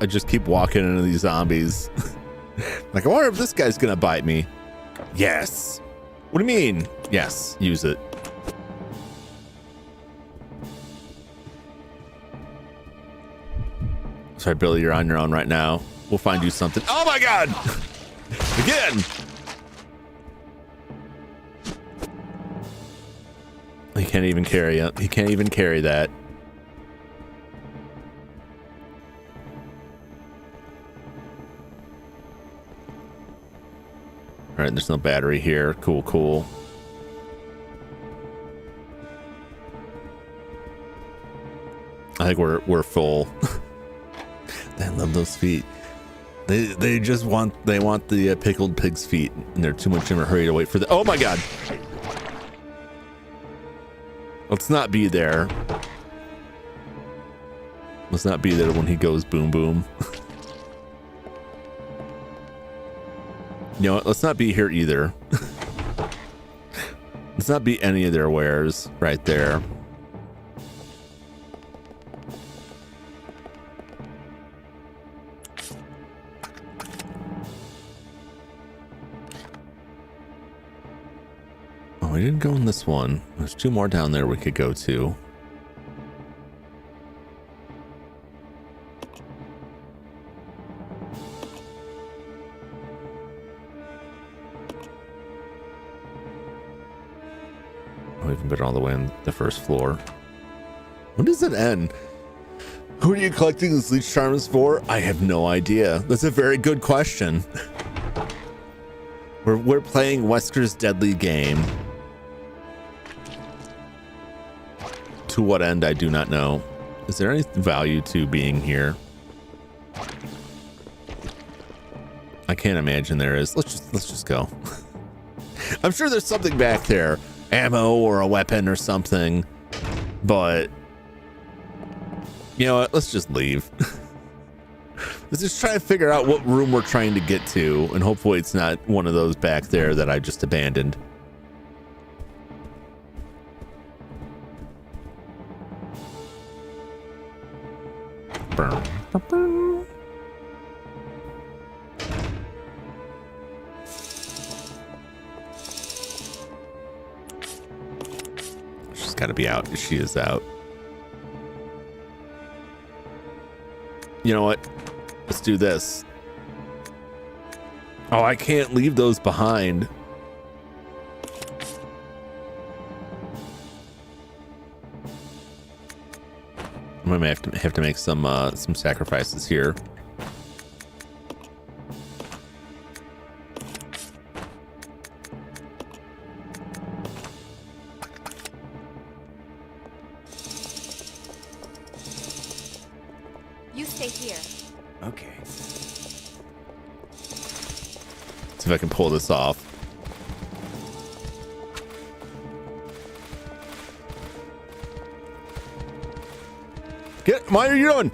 I just keep walking into these zombies. Like, I wonder if this guy's gonna bite me. Yes. What do you mean? Yes, use it. Sorry, Billy, you're on your own right now. We'll find you something. Oh my God! Again! He can't even carry it. He can't even carry that. All right, there's no battery here. Cool, cool. I think we're full. I love those feet. They just want the pickled pig's feet, and they're too much in a hurry to wait for the. Oh my God! Let's not be there. Let's not be there when he goes boom boom. You know what? Let's not be here either. Let's not be any of their wares right there. Oh, we didn't go in this one. There's two more down there we could go to. Oh, we've been all the way on the first floor. When does it end? Who are you collecting these leech charms for? I have no idea. That's a very good question. We're playing Wesker's deadly game. To what end, I do not know. Is there any value to being here? I can't imagine there is. Let's just go. I'm sure there's something back there, ammo or a weapon or something, but you know what? Let's just leave. Let's just try to figure out what room we're trying to get to, and hopefully it's not one of those back there that I just abandoned. Burn. She's got to be out. She is out. You know what? Let's do this. Oh, I can't leave those behind. I'm gonna have to make some sacrifices here. You stay here. Okay. See if I can pull this off. What are you doing?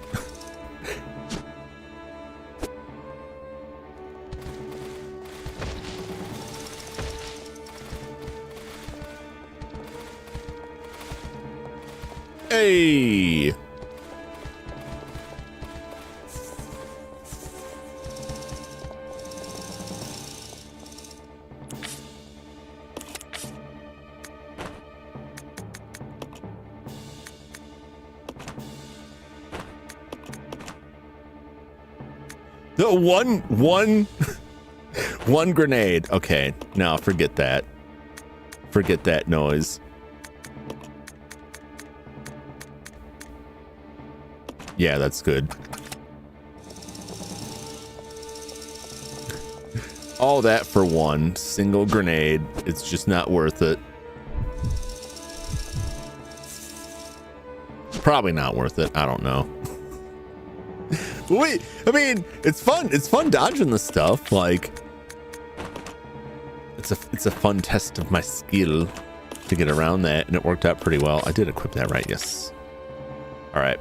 Hey. The one grenade. Okay, now forget that. Forget that noise. Yeah, that's good. All that for one single grenade. It's just not worth it. Probably not worth it. I don't know. Wait, I mean, it's fun. It's fun dodging this stuff. Like, it's a fun test of my skill to get around that, and it worked out pretty well. I did equip that right. Yes. All right.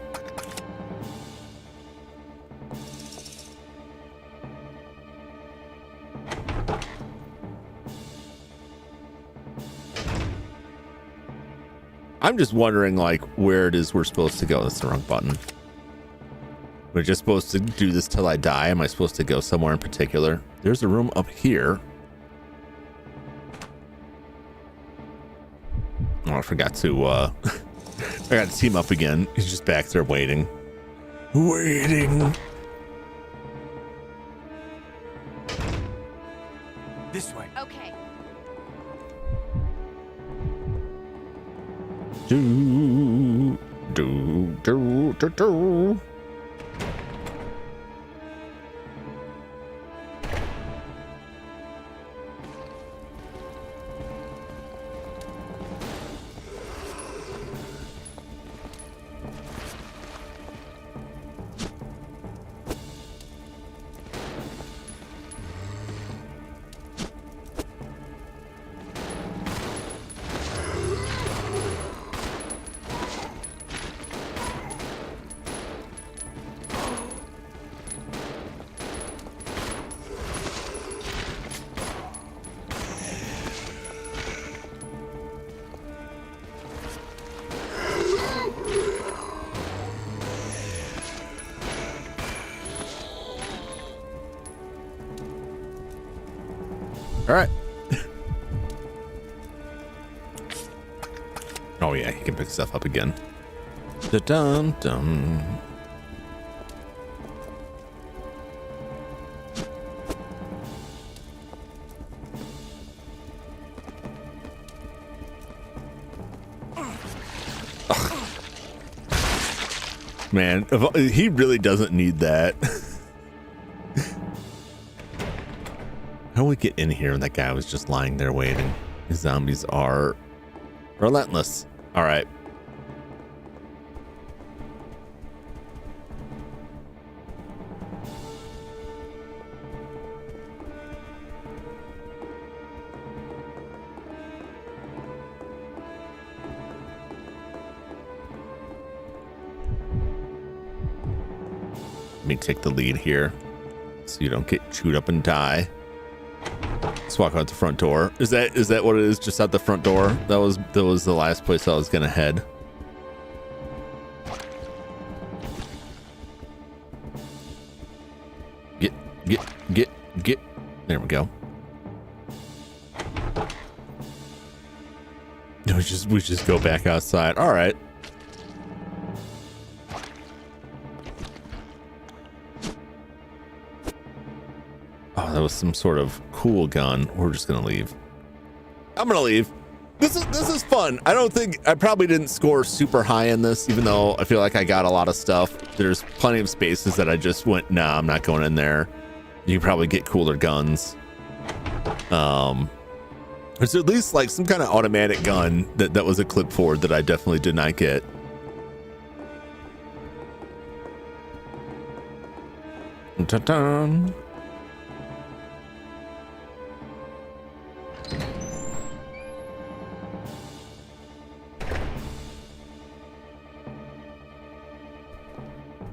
I'm just wondering, like, where it is we're supposed to go. That's the wrong button. Am I just supposed to do this till I die? Am I supposed to go somewhere in particular? There's a room up here. Oh, I forgot to I got to team up again. He's just back there waiting. Waiting. This way. Okay. Do do do do do. All right. Oh yeah, he can pick stuff up again. Dun dun. Man, he really doesn't need that. How do we get in here and that guy was just lying there waiting? These zombies are relentless. All right. Let me take the lead here so you don't get chewed up and die. Let's walk out the front door. Is that what it is? Just out the front door? That was the last place I was gonna head. Get. There we go. We just go back outside. All right. Oh, that was some sort of cool gun. We're just gonna leave. I'm gonna leave. This is fun. I probably didn't score super high in this, even though I feel like I got a lot of stuff. There's plenty of spaces that I just went, nah, I'm not going in there. You can probably get cooler guns. There's at least like some kind of automatic gun that was a clipboard that I definitely did not get. Dun-dun.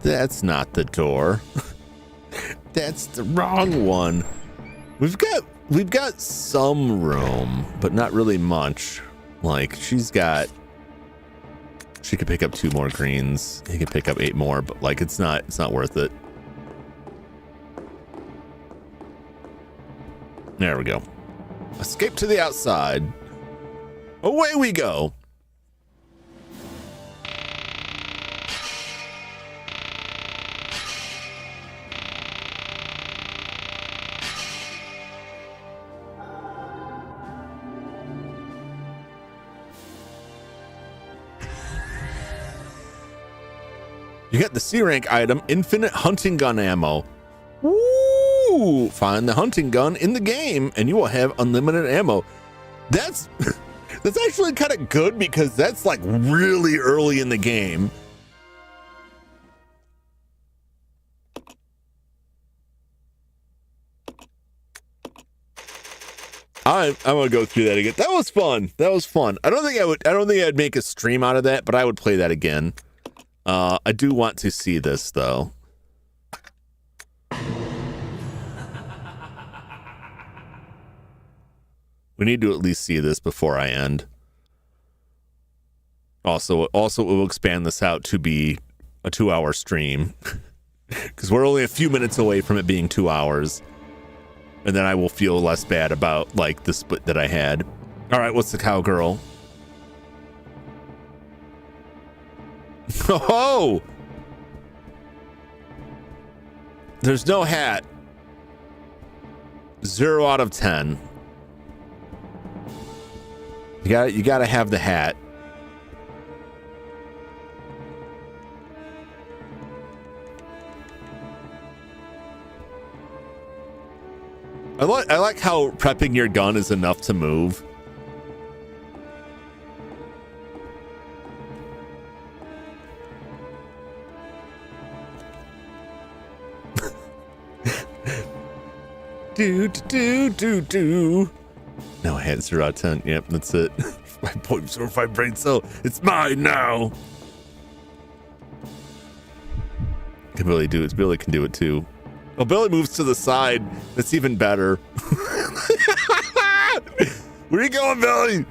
That's not the door. That's the wrong one. We've got some room, but not really much. Like she could pick up 2 more greens. He could pick up 8 more, but like it's not worth it. There we go. Escape to the outside. Away we go. You get the C rank item, infinite hunting gun ammo. Woo! Find the hunting gun in the game and you will have unlimited ammo. That's actually kind of good because that's like really early in the game. I'm gonna go through that again. That was fun. I don't think I'd make a stream out of that, but I would play that again. I do want to see this though. We need to at least see this before I end. Also it will expand this out to be a 2-hour stream. because we're only a few minutes away from it being 2 hours, and then I will feel less bad about like the split that I had. All right, what's the cowgirl? Oh, there's no hat. 0 out of 10. You gotta have the hat. I like how prepping your gun is enough to move. do. No, I had 0 out of 10. Yep, that's it. My points or my brain cell. It's mine now. Can Billy do it? Billy can do it too. Oh, Billy moves to the side. That's even better. Where are you going, Billy?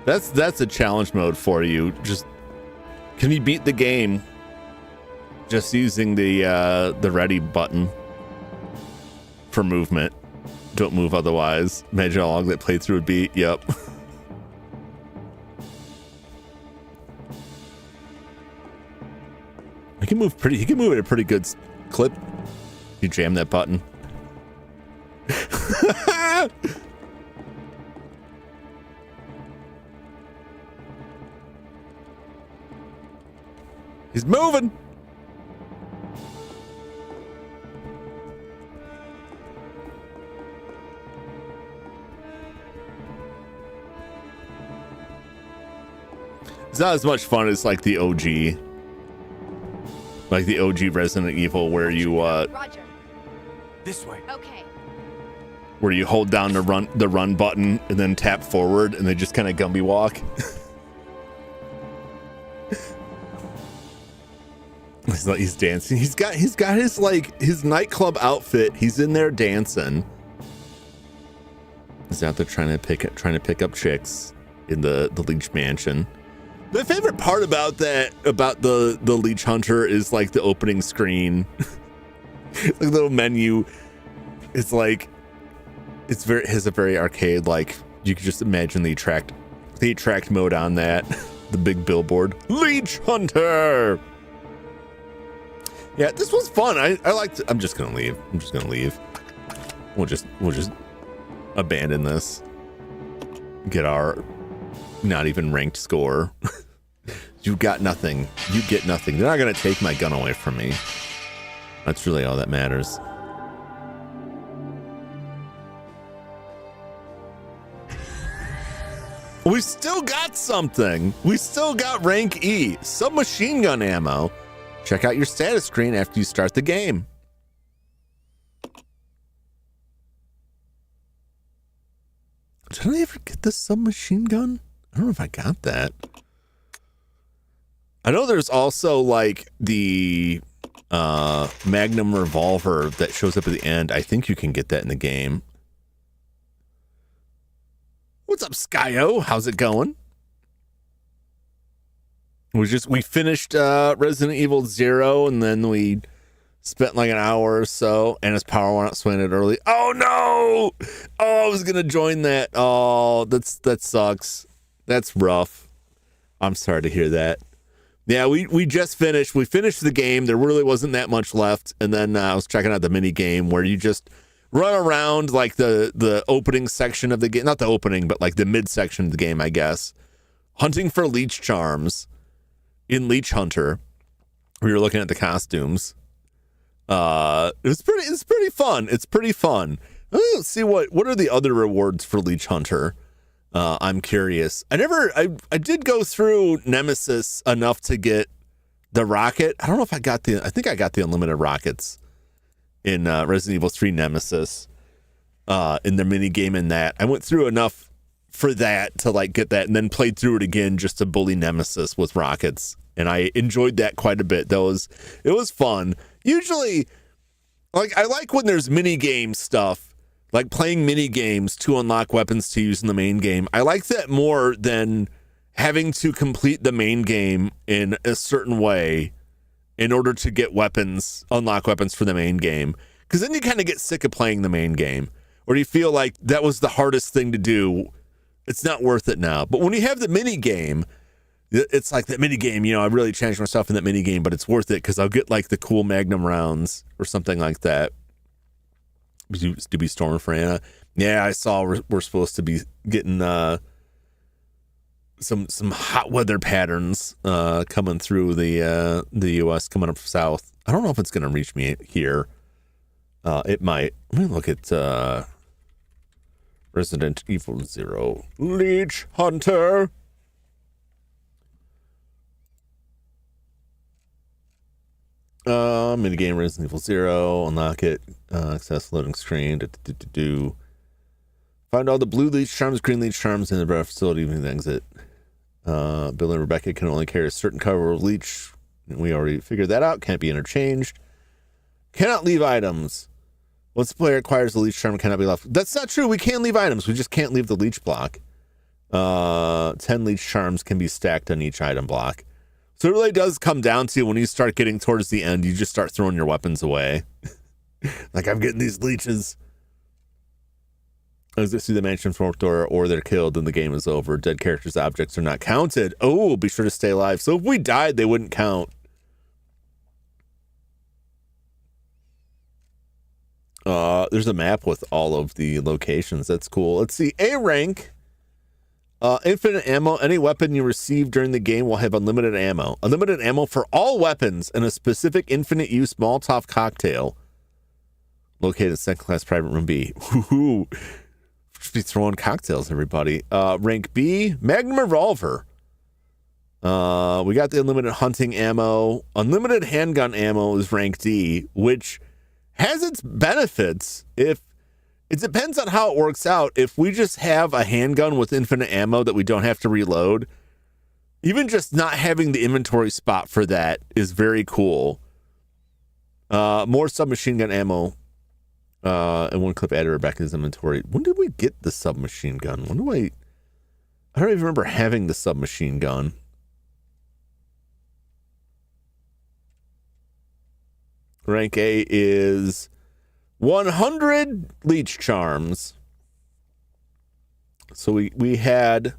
That's a challenge mode for you. Just can you beat the game just using the ready button for movement? Don't move otherwise. Imagine how long that playthrough would be. Yep. He can move at a pretty good clip. You jam that button. He's moving. It's not as much fun as like the OG. Like the OG Resident Evil where you Roger. This way. Okay. where you hold down the run button and then tap forward and they just kind of Gumby walk. He's dancing. He's got his like his nightclub outfit. He's in there dancing. He's out there trying to pick up chicks in the Leech mansion. My favorite part about the Leech Hunter is like the opening screen. Like the little menu. It's like has a very arcade, like you could just imagine the attract mode on that. The big billboard. Leech Hunter. Yeah, this was fun. I liked it. I'm just gonna leave. We'll just abandon this. Get our not even ranked score. You got nothing. You get nothing. They're not gonna take my gun away from me. That's really all that matters. We still got something. We still got rank E. Submachine gun ammo. Check out your status screen after you start the game. Did I ever get the submachine gun? I don't know if I got that. I know there's also like the Magnum revolver that shows up at the end. I think you can get that in the game. What's up, Skyo? How's it going? We finished Resident Evil 0 and then we spent like an hour or so and his power went out, so we ended early. Oh no! Oh, I was gonna join that. Oh, that sucks. That's rough. I'm sorry to hear that. Yeah, we just finished. We finished the game. There really wasn't that much left. And then I was checking out the mini game where you just run around like the opening section of the game. Not the opening, but like the mid section of the game, I guess. Hunting for leech charms in Leech Hunter. We were looking at the costumes. It's pretty fun. It's pretty fun. Let's see what are the other rewards for Leech Hunter. I'm curious. I did go through Nemesis enough to get the rocket. I don't know if I think I got the unlimited rockets in Resident Evil 3 Nemesis, in the mini game in that. I went through enough for that to like get that, and then played through it again just to bully Nemesis with rockets, and I enjoyed that quite a bit. It was fun. Usually, like, I like when there's mini game stuff, like playing mini games to unlock weapons to use in the main game. I like that more than having to complete the main game in a certain way in order to get weapons, unlock weapons for the main game. Because then you kind of get sick of playing the main game, or you feel like that was the hardest thing to do. It's not worth it now. But when you have the mini game, it's like that mini game, I really challenged myself in that mini game, but it's worth it because I'll get like the cool Magnum rounds or something like that. To be Storm for Anna. Yeah, I saw we're supposed to be getting some hot weather patterns coming through the US, coming up south. I don't know if it's going to reach me here. It might. Let me look at Resident Evil 0 Leech Hunter. Minigame Resident Evil 0. Unlock it. Access loading screen. Find all the blue leech charms, green leech charms in the facility when you exit. Bill and Rebecca can only carry a certain cover of leech. We already figured that out. Can't be interchanged. Cannot leave items. Once the player acquires the leech charm, cannot be left. That's not true. We can leave items. We just can't leave the leech block. 10 leech charms can be stacked on each item block. So it really does come down to when you start getting towards the end, you just start throwing your weapons away. Like, I'm getting these leeches. As they see the mansion front door, or they're killed and the game is over. Dead characters' objects are not counted. Oh, be sure to stay alive. So if we died, they wouldn't count. There's a map with all of the locations. That's cool. Let's see. A rank. Infinite ammo. Any weapon you receive during the game will have unlimited ammo. Unlimited ammo for all weapons and a specific infinite use Molotov cocktail. Located in second class private room B. Woohoo. Should be throwing cocktails, everybody. Rank B, Magnum revolver. We got the unlimited hunting ammo. Unlimited handgun ammo is rank D, which has its benefits. If it depends on how it works out. If we just have a handgun with infinite ammo that we don't have to reload, even just not having the inventory spot for that is very cool. More submachine gun ammo. And one clip added Rebecca's inventory. When did we get the submachine gun? I don't even remember having the submachine gun. Rank A is 100 leech charms. So we had.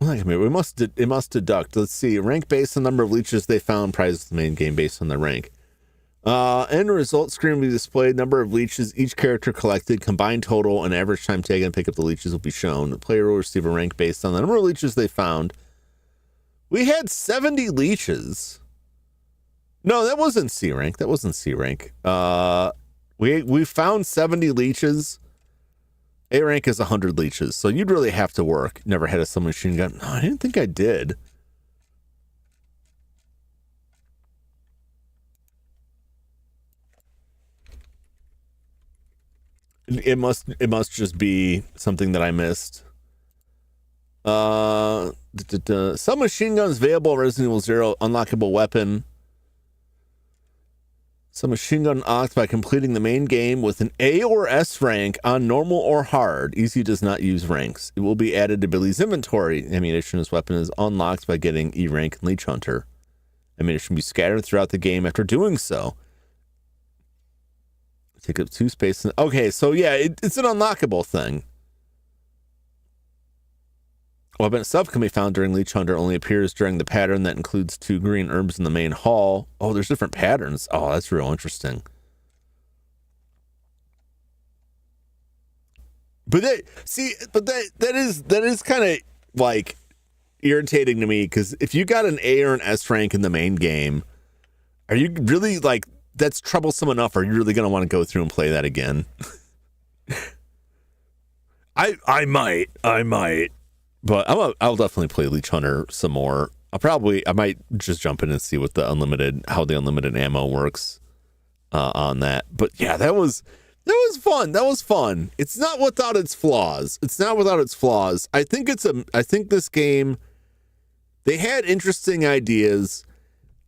It must deduct. Let's see. Rank based on number of leeches they found. Prizes the main game based on their rank. End result screen will be displayed. Number of leeches each character collected, combined total, and average time taken to pick up the leeches will be shown. The player will receive a rank based on the number of leeches they found. We had 70 leeches. No, that wasn't C rank. We found 70 leeches. A rank is 100 leeches, so you'd really have to work. Never had a submachine gun. No, I didn't think I did. It must just be something that I missed. Submachine guns available. Resident Evil 0 unlockable weapon. Submachine gun unlocked by completing the main game with an A or S rank on normal or hard. Easy does not use ranks. It will be added to Billy's inventory. Ammunition as weapon is unlocked by getting E rank in Leech Hunter. Ammunition will be scattered throughout the game after doing so. Take up 2 space. Okay, so yeah, it's an unlockable thing. Weapon itself can be found during Leech Hunter. Only appears during the pattern that includes 2 green herbs in the main hall. Oh, there's different patterns. Oh, that's real interesting. But that is kind of like irritating to me, because if you got an A or an S rank in the main game, are you really like, that's troublesome enough? Are you really going to want to go through and play that again? I might, but I'll definitely play Leech Hunter some more. I might just jump in and see what how the unlimited ammo works. on that. But yeah, that was fun. That was fun. It's not without its flaws. I think this game, they had interesting ideas.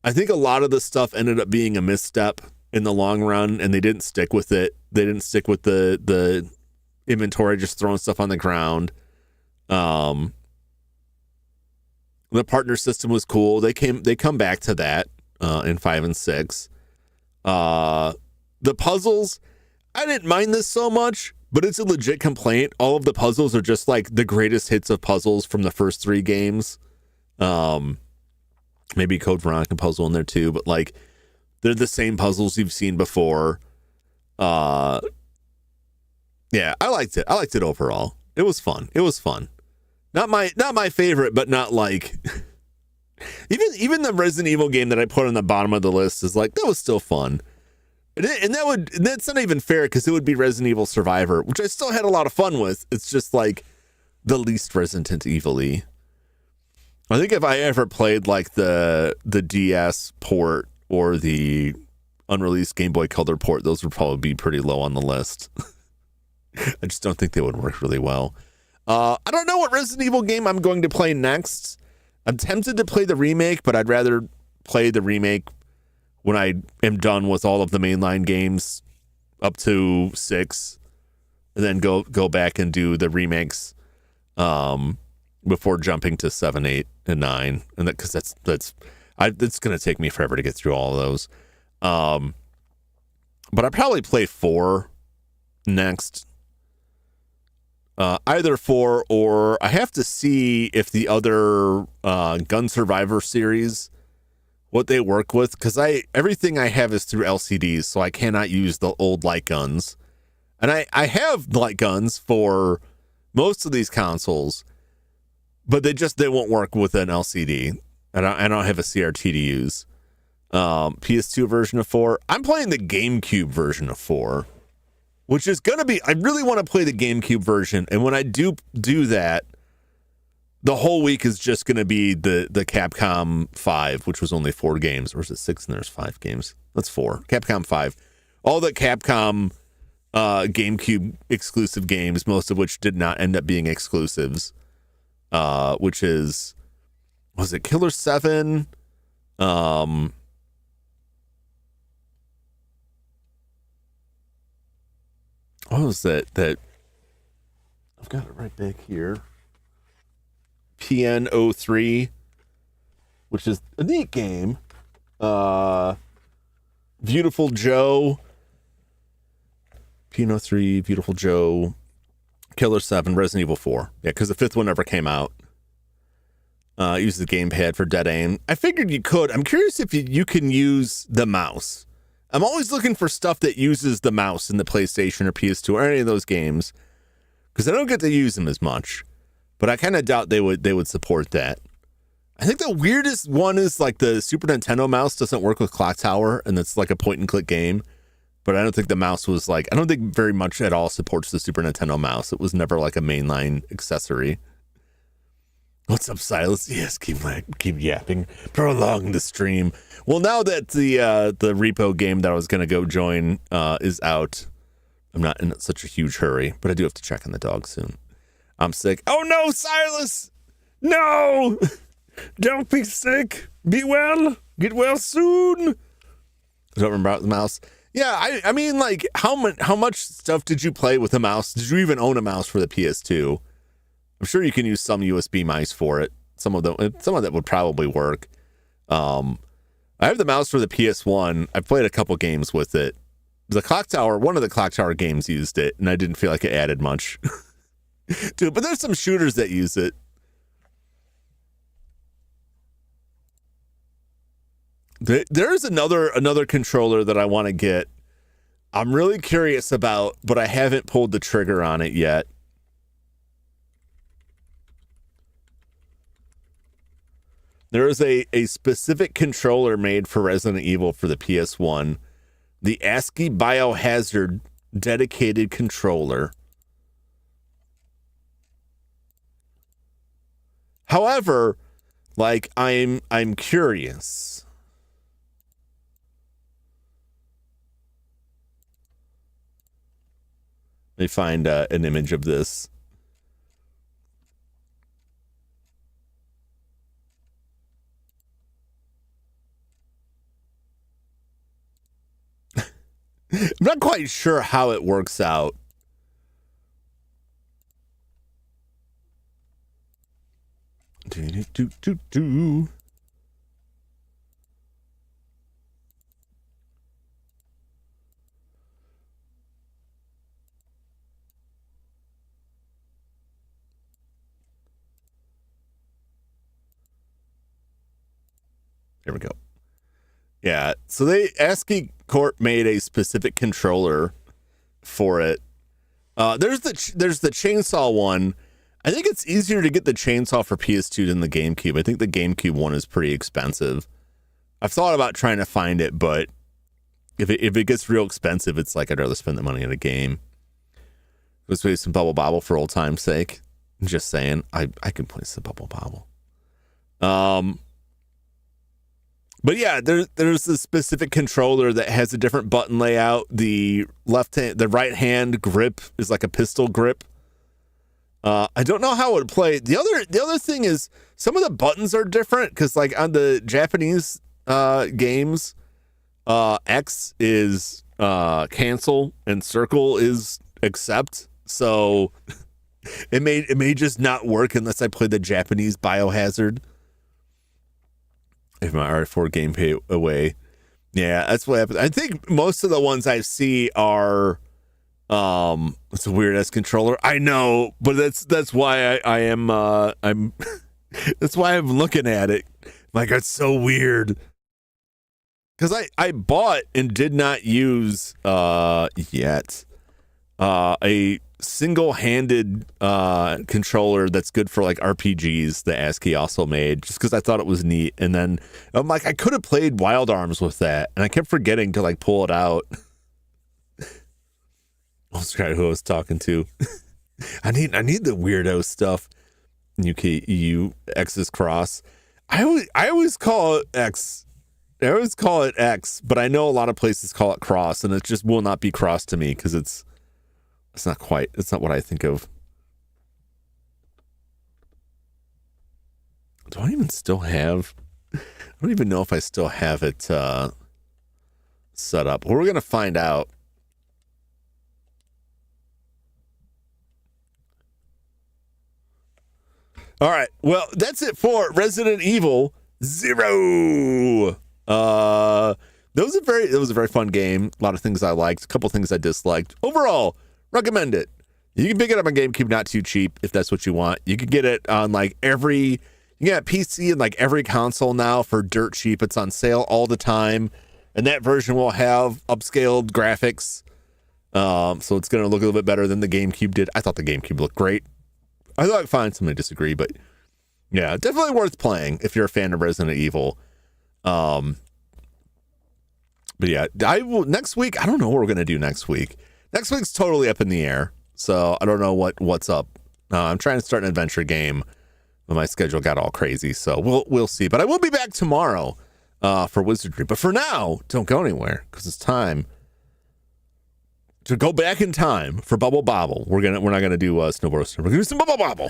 I think a lot of the stuff ended up being a misstep in the long run, and they didn't stick with it. They didn't stick with the inventory, just throwing stuff on the ground. The partner system was cool. They come back to that in 5 and 6. The puzzles, I didn't mind this so much, but it's a legit complaint. All of the puzzles are just like the greatest hits of puzzles from the first 3 games. Maybe Code Veronica puzzle in there too, but like they're the same puzzles you've seen before. Yeah, I liked it. I liked it overall. It was fun. Not my favorite, but not like even the Resident Evil game that I put on the bottom of the list is like, that was still fun. And that's not even fair, because it would be Resident Evil Survivor, which I still had a lot of fun with. It's just like the least Resident Evil-y. I think if I ever played like the DS port or the unreleased Game Boy Color port, those would probably be pretty low on the list. I just don't think they would work really well. I don't know what Resident Evil game I'm going to play next. I'm tempted to play the remake, but I'd rather play the remake when I am done with all of the mainline games up to 6, and then go back and do the remakes before jumping to 7, 8, and 9. And that, because it's going to take me forever to get through all of those. But I'd probably play 4 next. Either 4, or I have to see if the other Gun Survivor series, what they work with, because everything I have is through LCDs, so I cannot use the old light guns. And I have light guns for most of these consoles, but they won't work with an LCD. I don't have a CRT to use. PS2 version of 4. I'm playing the GameCube version of 4, which is going to be, I really want to play the GameCube version. And when I do that, the whole week is just going to be the Capcom 5, which was only 4 games. Or is it 6 and there's 5 games? That's 4. Capcom 5. All the Capcom GameCube exclusive games, most of which did not end up being exclusives, which is, was it Killer 7? What was that? I've got it right back here. PN03, which is a neat game. Beautiful Joe. PN03, Beautiful Joe, Killer 7, Resident Evil 4. Yeah, because the 5th one never came out. Use the gamepad for dead aim. I figured you could. I'm curious if you can use the mouse. I'm always looking for stuff that uses the mouse in the PlayStation or PS2 or any of those games, because I don't get to use them as much. But I kind of doubt they would support that. I think the weirdest one is like the Super Nintendo mouse doesn't work with Clock Tower, and it's like a point and click game. But I don't think the mouse was like, I don't think very much at all supports the Super Nintendo mouse. It was never like a mainline accessory. What's up, Silas? Yes, keep yapping. Prolong the stream. Well, now that the repo game that I was going to go join is out, I'm not in such a huge hurry, but I do have to check on the dog soon. I'm sick. Oh no, Silas! No! Don't be sick. Be well. Get well soon. I don't remember about the mouse. Yeah, I mean, like, how much stuff did you play with a mouse? Did you even own a mouse for the PS2? I'm sure you can use some USB mice for it. Some of that would probably work. I have the mouse for the PS1. I've played a couple games with it. The Clock Tower, one of the Clock Tower games used it, and I didn't feel like it added much. Dude, but there's some shooters that use it. There's another controller that I want to get. I'm really curious about, but I haven't pulled the trigger on it yet. There is a specific controller made for Resident Evil for the PS1. The ASCII Biohazard dedicated controller. However, like, I'm curious. Let me find an image of this. I'm not quite sure how it works out. Do. There we go. Yeah, so ASCII Corp made a specific controller for it. There's the chainsaw one. I think it's easier to get the chainsaw for PS2 than the GameCube. I think the GameCube one is pretty expensive. I've thought about trying to find it, but if it gets real expensive, it's like I'd rather spend the money on a game. Let's play some Bubble Bobble for old time's sake. I'm just saying, I can play some Bubble Bobble. But yeah, there's a specific controller that has a different button layout. The right hand grip is like a pistol grip. I don't know how it would play. The other thing is some of the buttons are different because like on the Japanese games, X is cancel and circle is accept. So it may just not work unless I play the Japanese Biohazard. If my R4 gameplay away. Yeah, that's what happens. I think most of the ones I see are it's a weird ass controller. I know, but that's why I am I'm that's why I'm looking at it. Like it's so weird. Cause I bought and did not use yet a single-handed controller that's good for like RPGs that ASCII also made, just because I thought it was neat. And then I'm like, I could have played Wild Arms with that, and I kept forgetting to like pull it out. I'll try who I was talking to. I need the weirdo stuff. UK EU X's cross. I always call it X. I always call it X, but I know a lot of places call it cross, and it just will not be cross to me because it's not what I think of. Do I even still have, I don't even know if I still have it set up. We're going to find out. All right. Well, that's it for Resident Evil 0. That was a very fun game. A lot of things I liked, a couple things I disliked. Overall, recommend it. You can pick it up on GameCube, not too cheap if that's what you want. You can get it on like you get PC and like every console now for dirt cheap. It's on sale all the time, and that version will have upscaled graphics. So it's going to look a little bit better than the GameCube did. I thought the GameCube looked great. I thought fine, some may disagree, but yeah, definitely worth playing if you're a fan of Resident Evil. But yeah, next week. I don't know what we're going to do next week. Next week's totally up in the air, so I don't know what's up. I'm trying to start an adventure game, but my schedule got all crazy, so we'll see. But I will be back tomorrow for Wizardry. But for now, don't go anywhere because it's time to go back in time for Bubble Bobble. We're not gonna do Snowboard. We're gonna do some Bubble Bobble.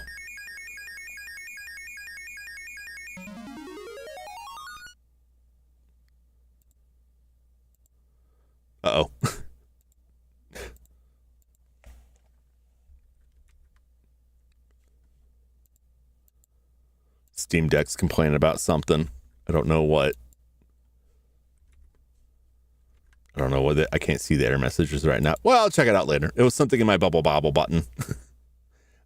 Uh-oh. Steam Deck's complaining about something. I don't know what. I don't know what I can't see the error messages right now. Well, I'll check it out later. It was something in my Bubble Bobble button.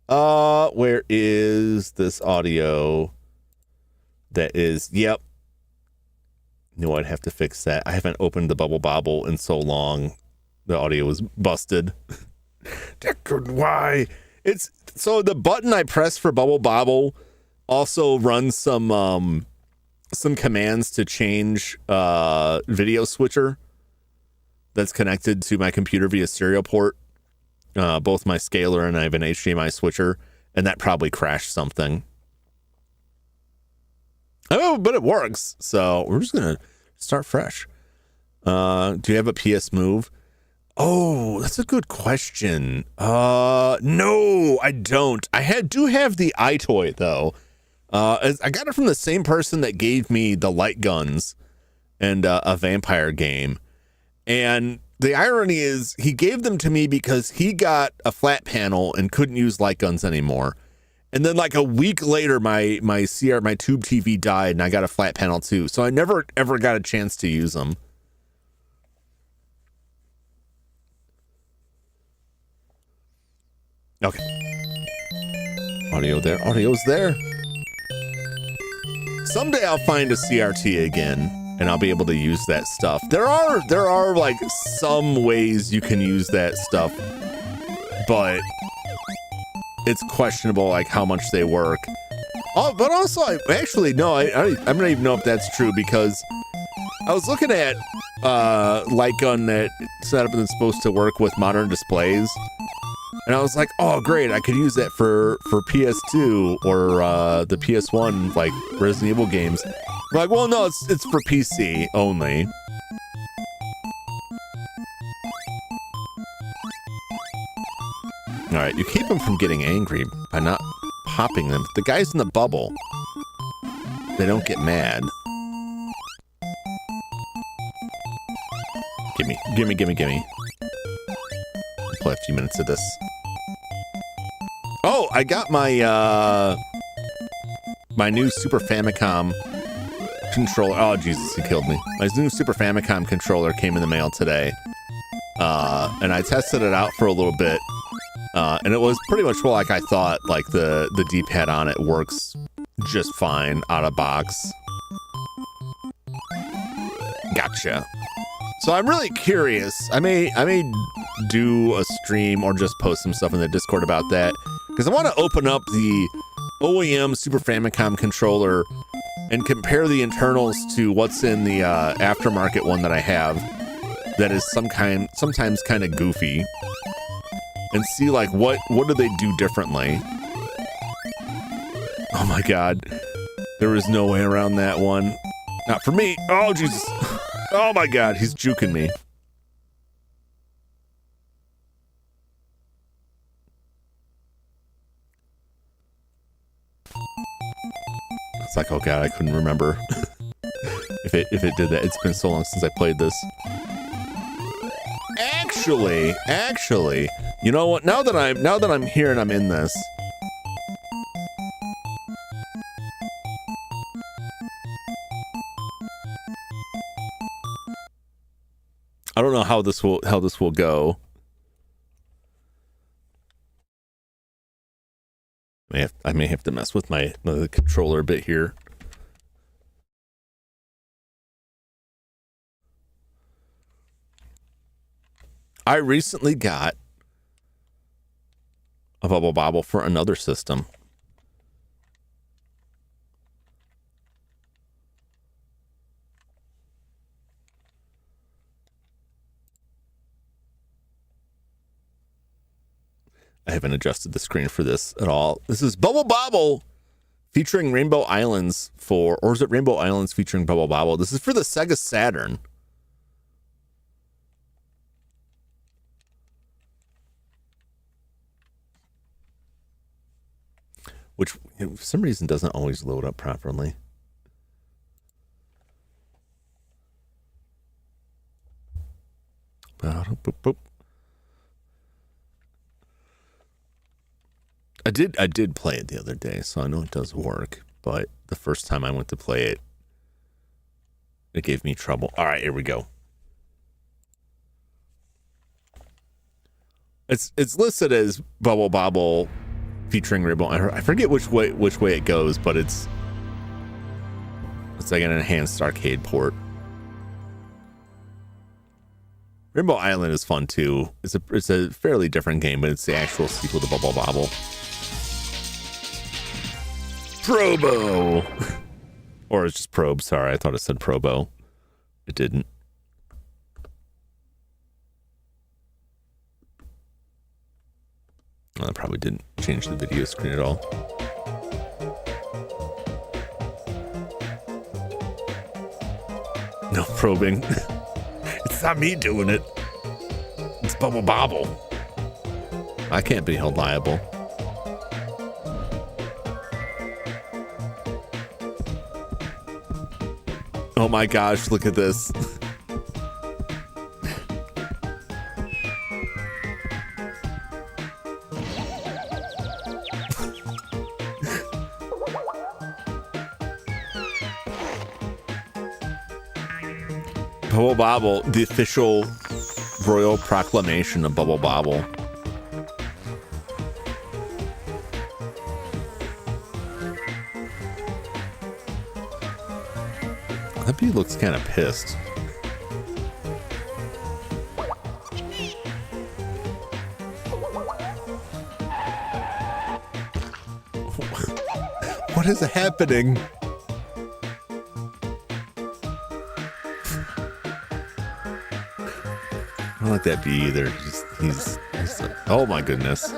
Where is this audio? That is, yep. No, I'd have to fix that. I haven't opened the Bubble Bobble in so long. The audio was busted. Why? It's so the button I press for Bubble Bobble also runs some commands to change video switcher that's connected to my computer via serial port. Both my scaler and I have an HDMI switcher, and that probably crashed something. Oh, but it works. So we're just gonna start fresh. Do you have a PS Move? Oh, that's a good question. No, I don't. Do have the iToy though. I got it from the same person that gave me the light guns and a vampire game. And the irony is he gave them to me because he got a flat panel and couldn't use light guns anymore. And then like a week later, my tube TV died and I got a flat panel too. So I never ever got a chance to use them. Okay. Audio there. Audio's there. Someday I'll find a CRT again and I'll be able to use that stuff. There are like some ways you can use that stuff, but it's questionable like how much they work. Oh, but also I don't even know if that's true because I was looking at light gun that setup that's supposed to work with modern displays. And I was like, oh, great. I could use that for PS2 or the PS1, like Resident Evil games. I'm like, well, no, it's for PC only. All right, you keep them from getting angry by not popping them. The guys in the bubble, they don't get mad. Gimme. Play a few minutes of this. Oh, I got my my new Super Famicom controller. Oh, Jesus, he killed me. My new Super Famicom controller came in the mail today. And I tested it out for a little bit. And it was pretty much like I thought. Like the D-pad on it works just fine out of box. Gotcha. So I'm really curious. I may do a stream or just post some stuff in the Discord about that because I want to open up the OEM Super Famicom controller and compare the internals to what's in the aftermarket one that I have that is sometimes kind of goofy, and see like what do they do differently. Oh my god, there is no way around that one. Not for me. Oh Jesus. Oh my god, he's juking me. It's like, oh god, I couldn't remember if it did that. It's been so long since I played this. Actually, you know what? Now that I'm here and I'm in this, I don't know how this will go. I may have to mess with the controller a bit here. I recently got a Bubble Bobble for another system. I haven't adjusted the screen for this at all. This is Bubble Bobble featuring Rainbow Islands or is it Rainbow Islands featuring Bubble Bobble? This is for the Sega Saturn. Which, for some reason, doesn't always load up properly. Boop. I did play it the other day, so I know it does work. But the first time I went to play it, it gave me trouble. All right, here we go. It's listed as Bubble Bobble featuring Rainbow. I forget which way it goes, but it's like an enhanced arcade port. Rainbow Island is fun too. It's a fairly different game, but it's the actual sequel to Bubble Bobble. Probo, or it's just Probe. Sorry, I thought it said Probo. It didn't. Well, that probably didn't change the video screen at all. No probing. It's not me doing it. It's It's Bubble Bobble. I can't be held liable. Oh my gosh, look at this. Bubble Bobble, the official royal proclamation of Bubble Bobble. That bee looks kind of pissed. What is happening? I don't like that bee either. He's oh my goodness.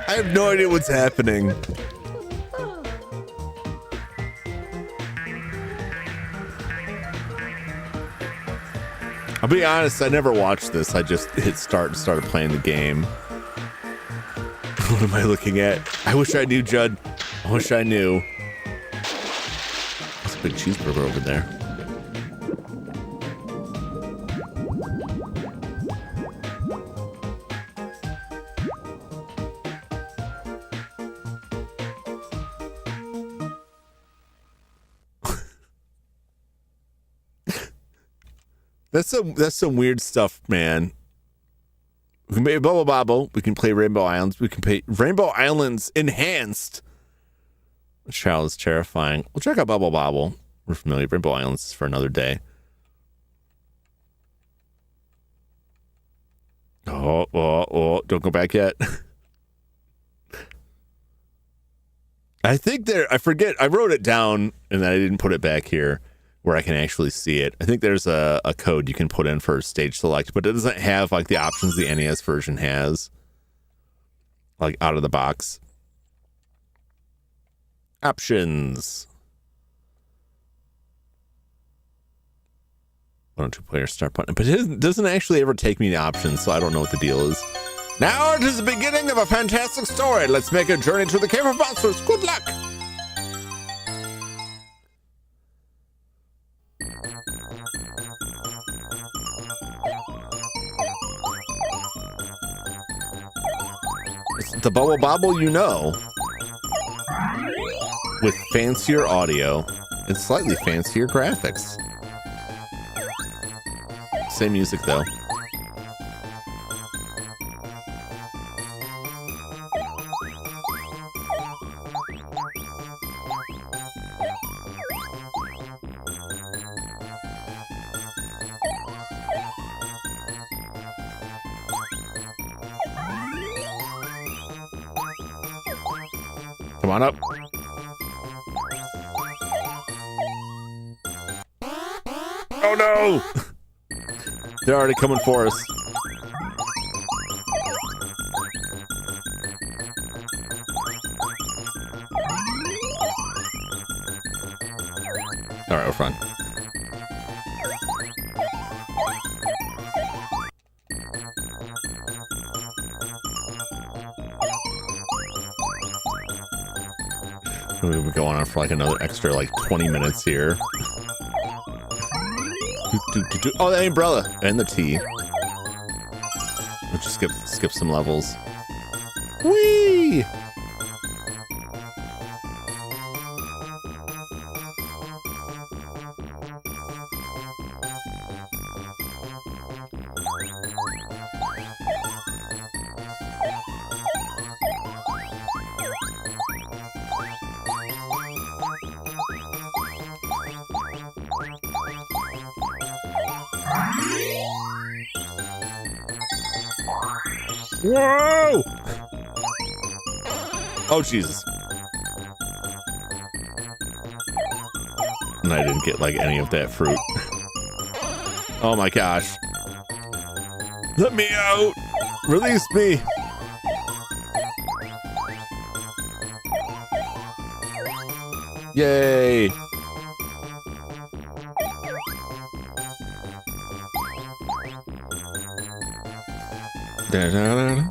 I have no idea what's happening. I'll be honest, I never watched this. I just hit start and started playing the game. What am I looking at? I wish I knew, Judd. I wish I knew. That's a big cheeseburger over there. That's some weird stuff, man. We can play Bubble Bobble. We can play Rainbow Islands. We can play Rainbow Islands Enhanced. This child is terrifying. We'll check out Bubble Bobble. We're familiar. Rainbow Islands is for another day. Oh, don't go back yet. I think I forget. I wrote it down and then I didn't put it back here where I can actually see it. I think there's a code you can put in for stage select, but it doesn't have like the options the NES version has, like out of the box. Options. 1 or 2 player start button, but it doesn't actually ever take me to options, so I don't know what the deal is. Now it is the beginning of a fantastic story. Let's make a journey to the Cave of Monsters. Good luck. It's the Bubble Bobble you know, with fancier audio and slightly fancier graphics. Same music though. Come on up. Oh no! They're already coming for us. All right, we're fine. We'll be going on for like another extra like 20 minutes here. Oh, the umbrella and the T. Let's just skip some levels. Whee! Whoa! Oh, Jesus. And I didn't get like any of that fruit. Oh my gosh. Let me out. Release me. Yay. Da-da-da-da.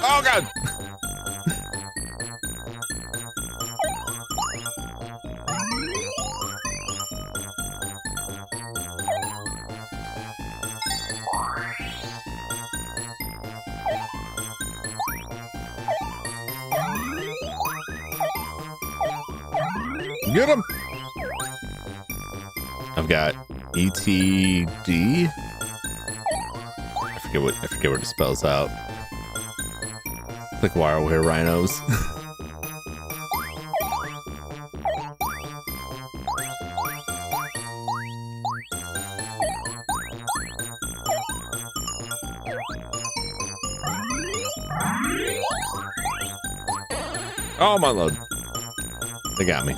Oh God! Get him! I've got ETD. I forget what it spells out. Like wire rhinos. Oh my lord. They got me.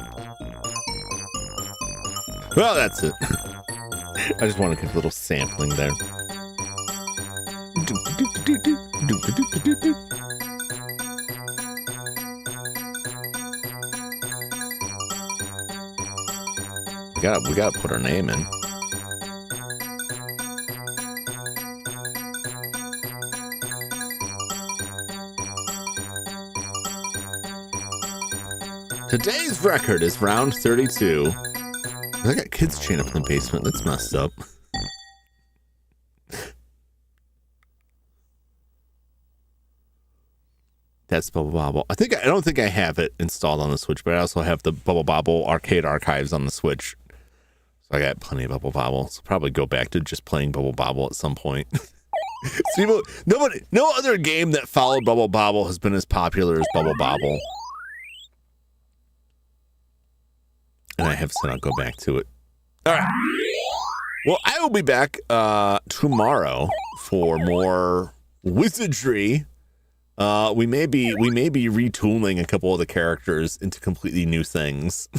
Well, that's it. I just want to get a little sampling there. We gotta put our name in. Today's record is round 32. I got kids chained up in the basement. That's messed up. That's Bubble Bobble. I don't think I have it installed on the Switch, but I also have the Bubble Bobble arcade archives on the Switch. So I got plenty of Bubble Bobble. So probably go back to just playing Bubble Bobble at some point. So no other game that followed Bubble Bobble has been as popular as Bubble Bobble. And I have said I'll go back to it. All right. Well, I will be back tomorrow for more wizardry. We may be retooling a couple of the characters into completely new things.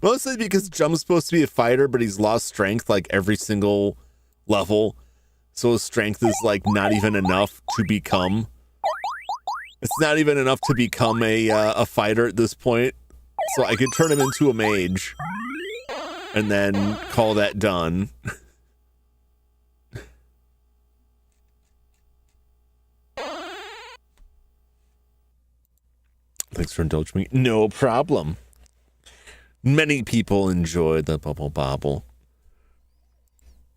Mostly because Jum's supposed to be a fighter, but he's lost strength like every single level. So his strength is like not even enough to become. It's not even enough to become a fighter at this point. So I could turn him into a mage and then call that done. Thanks for indulging me. No problem. Many people enjoyed the Bubble Bobble.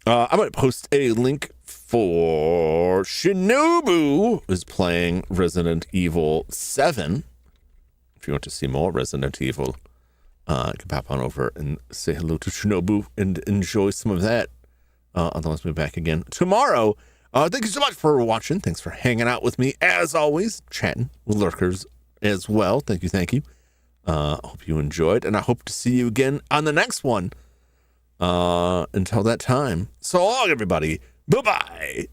I'm going to post a link for Shinobu, who's playing Resident Evil 7. If you want to see more Resident Evil, you can pop on over and say hello to Shinobu and enjoy some of that. Otherwise, we'll be back again tomorrow. Thank you so much for watching. Thanks for hanging out with me, as always, chatting with lurkers as well. Thank you. Hope you enjoyed, and I hope to see you again on the next one. Until that time, so long, everybody. Bye-bye.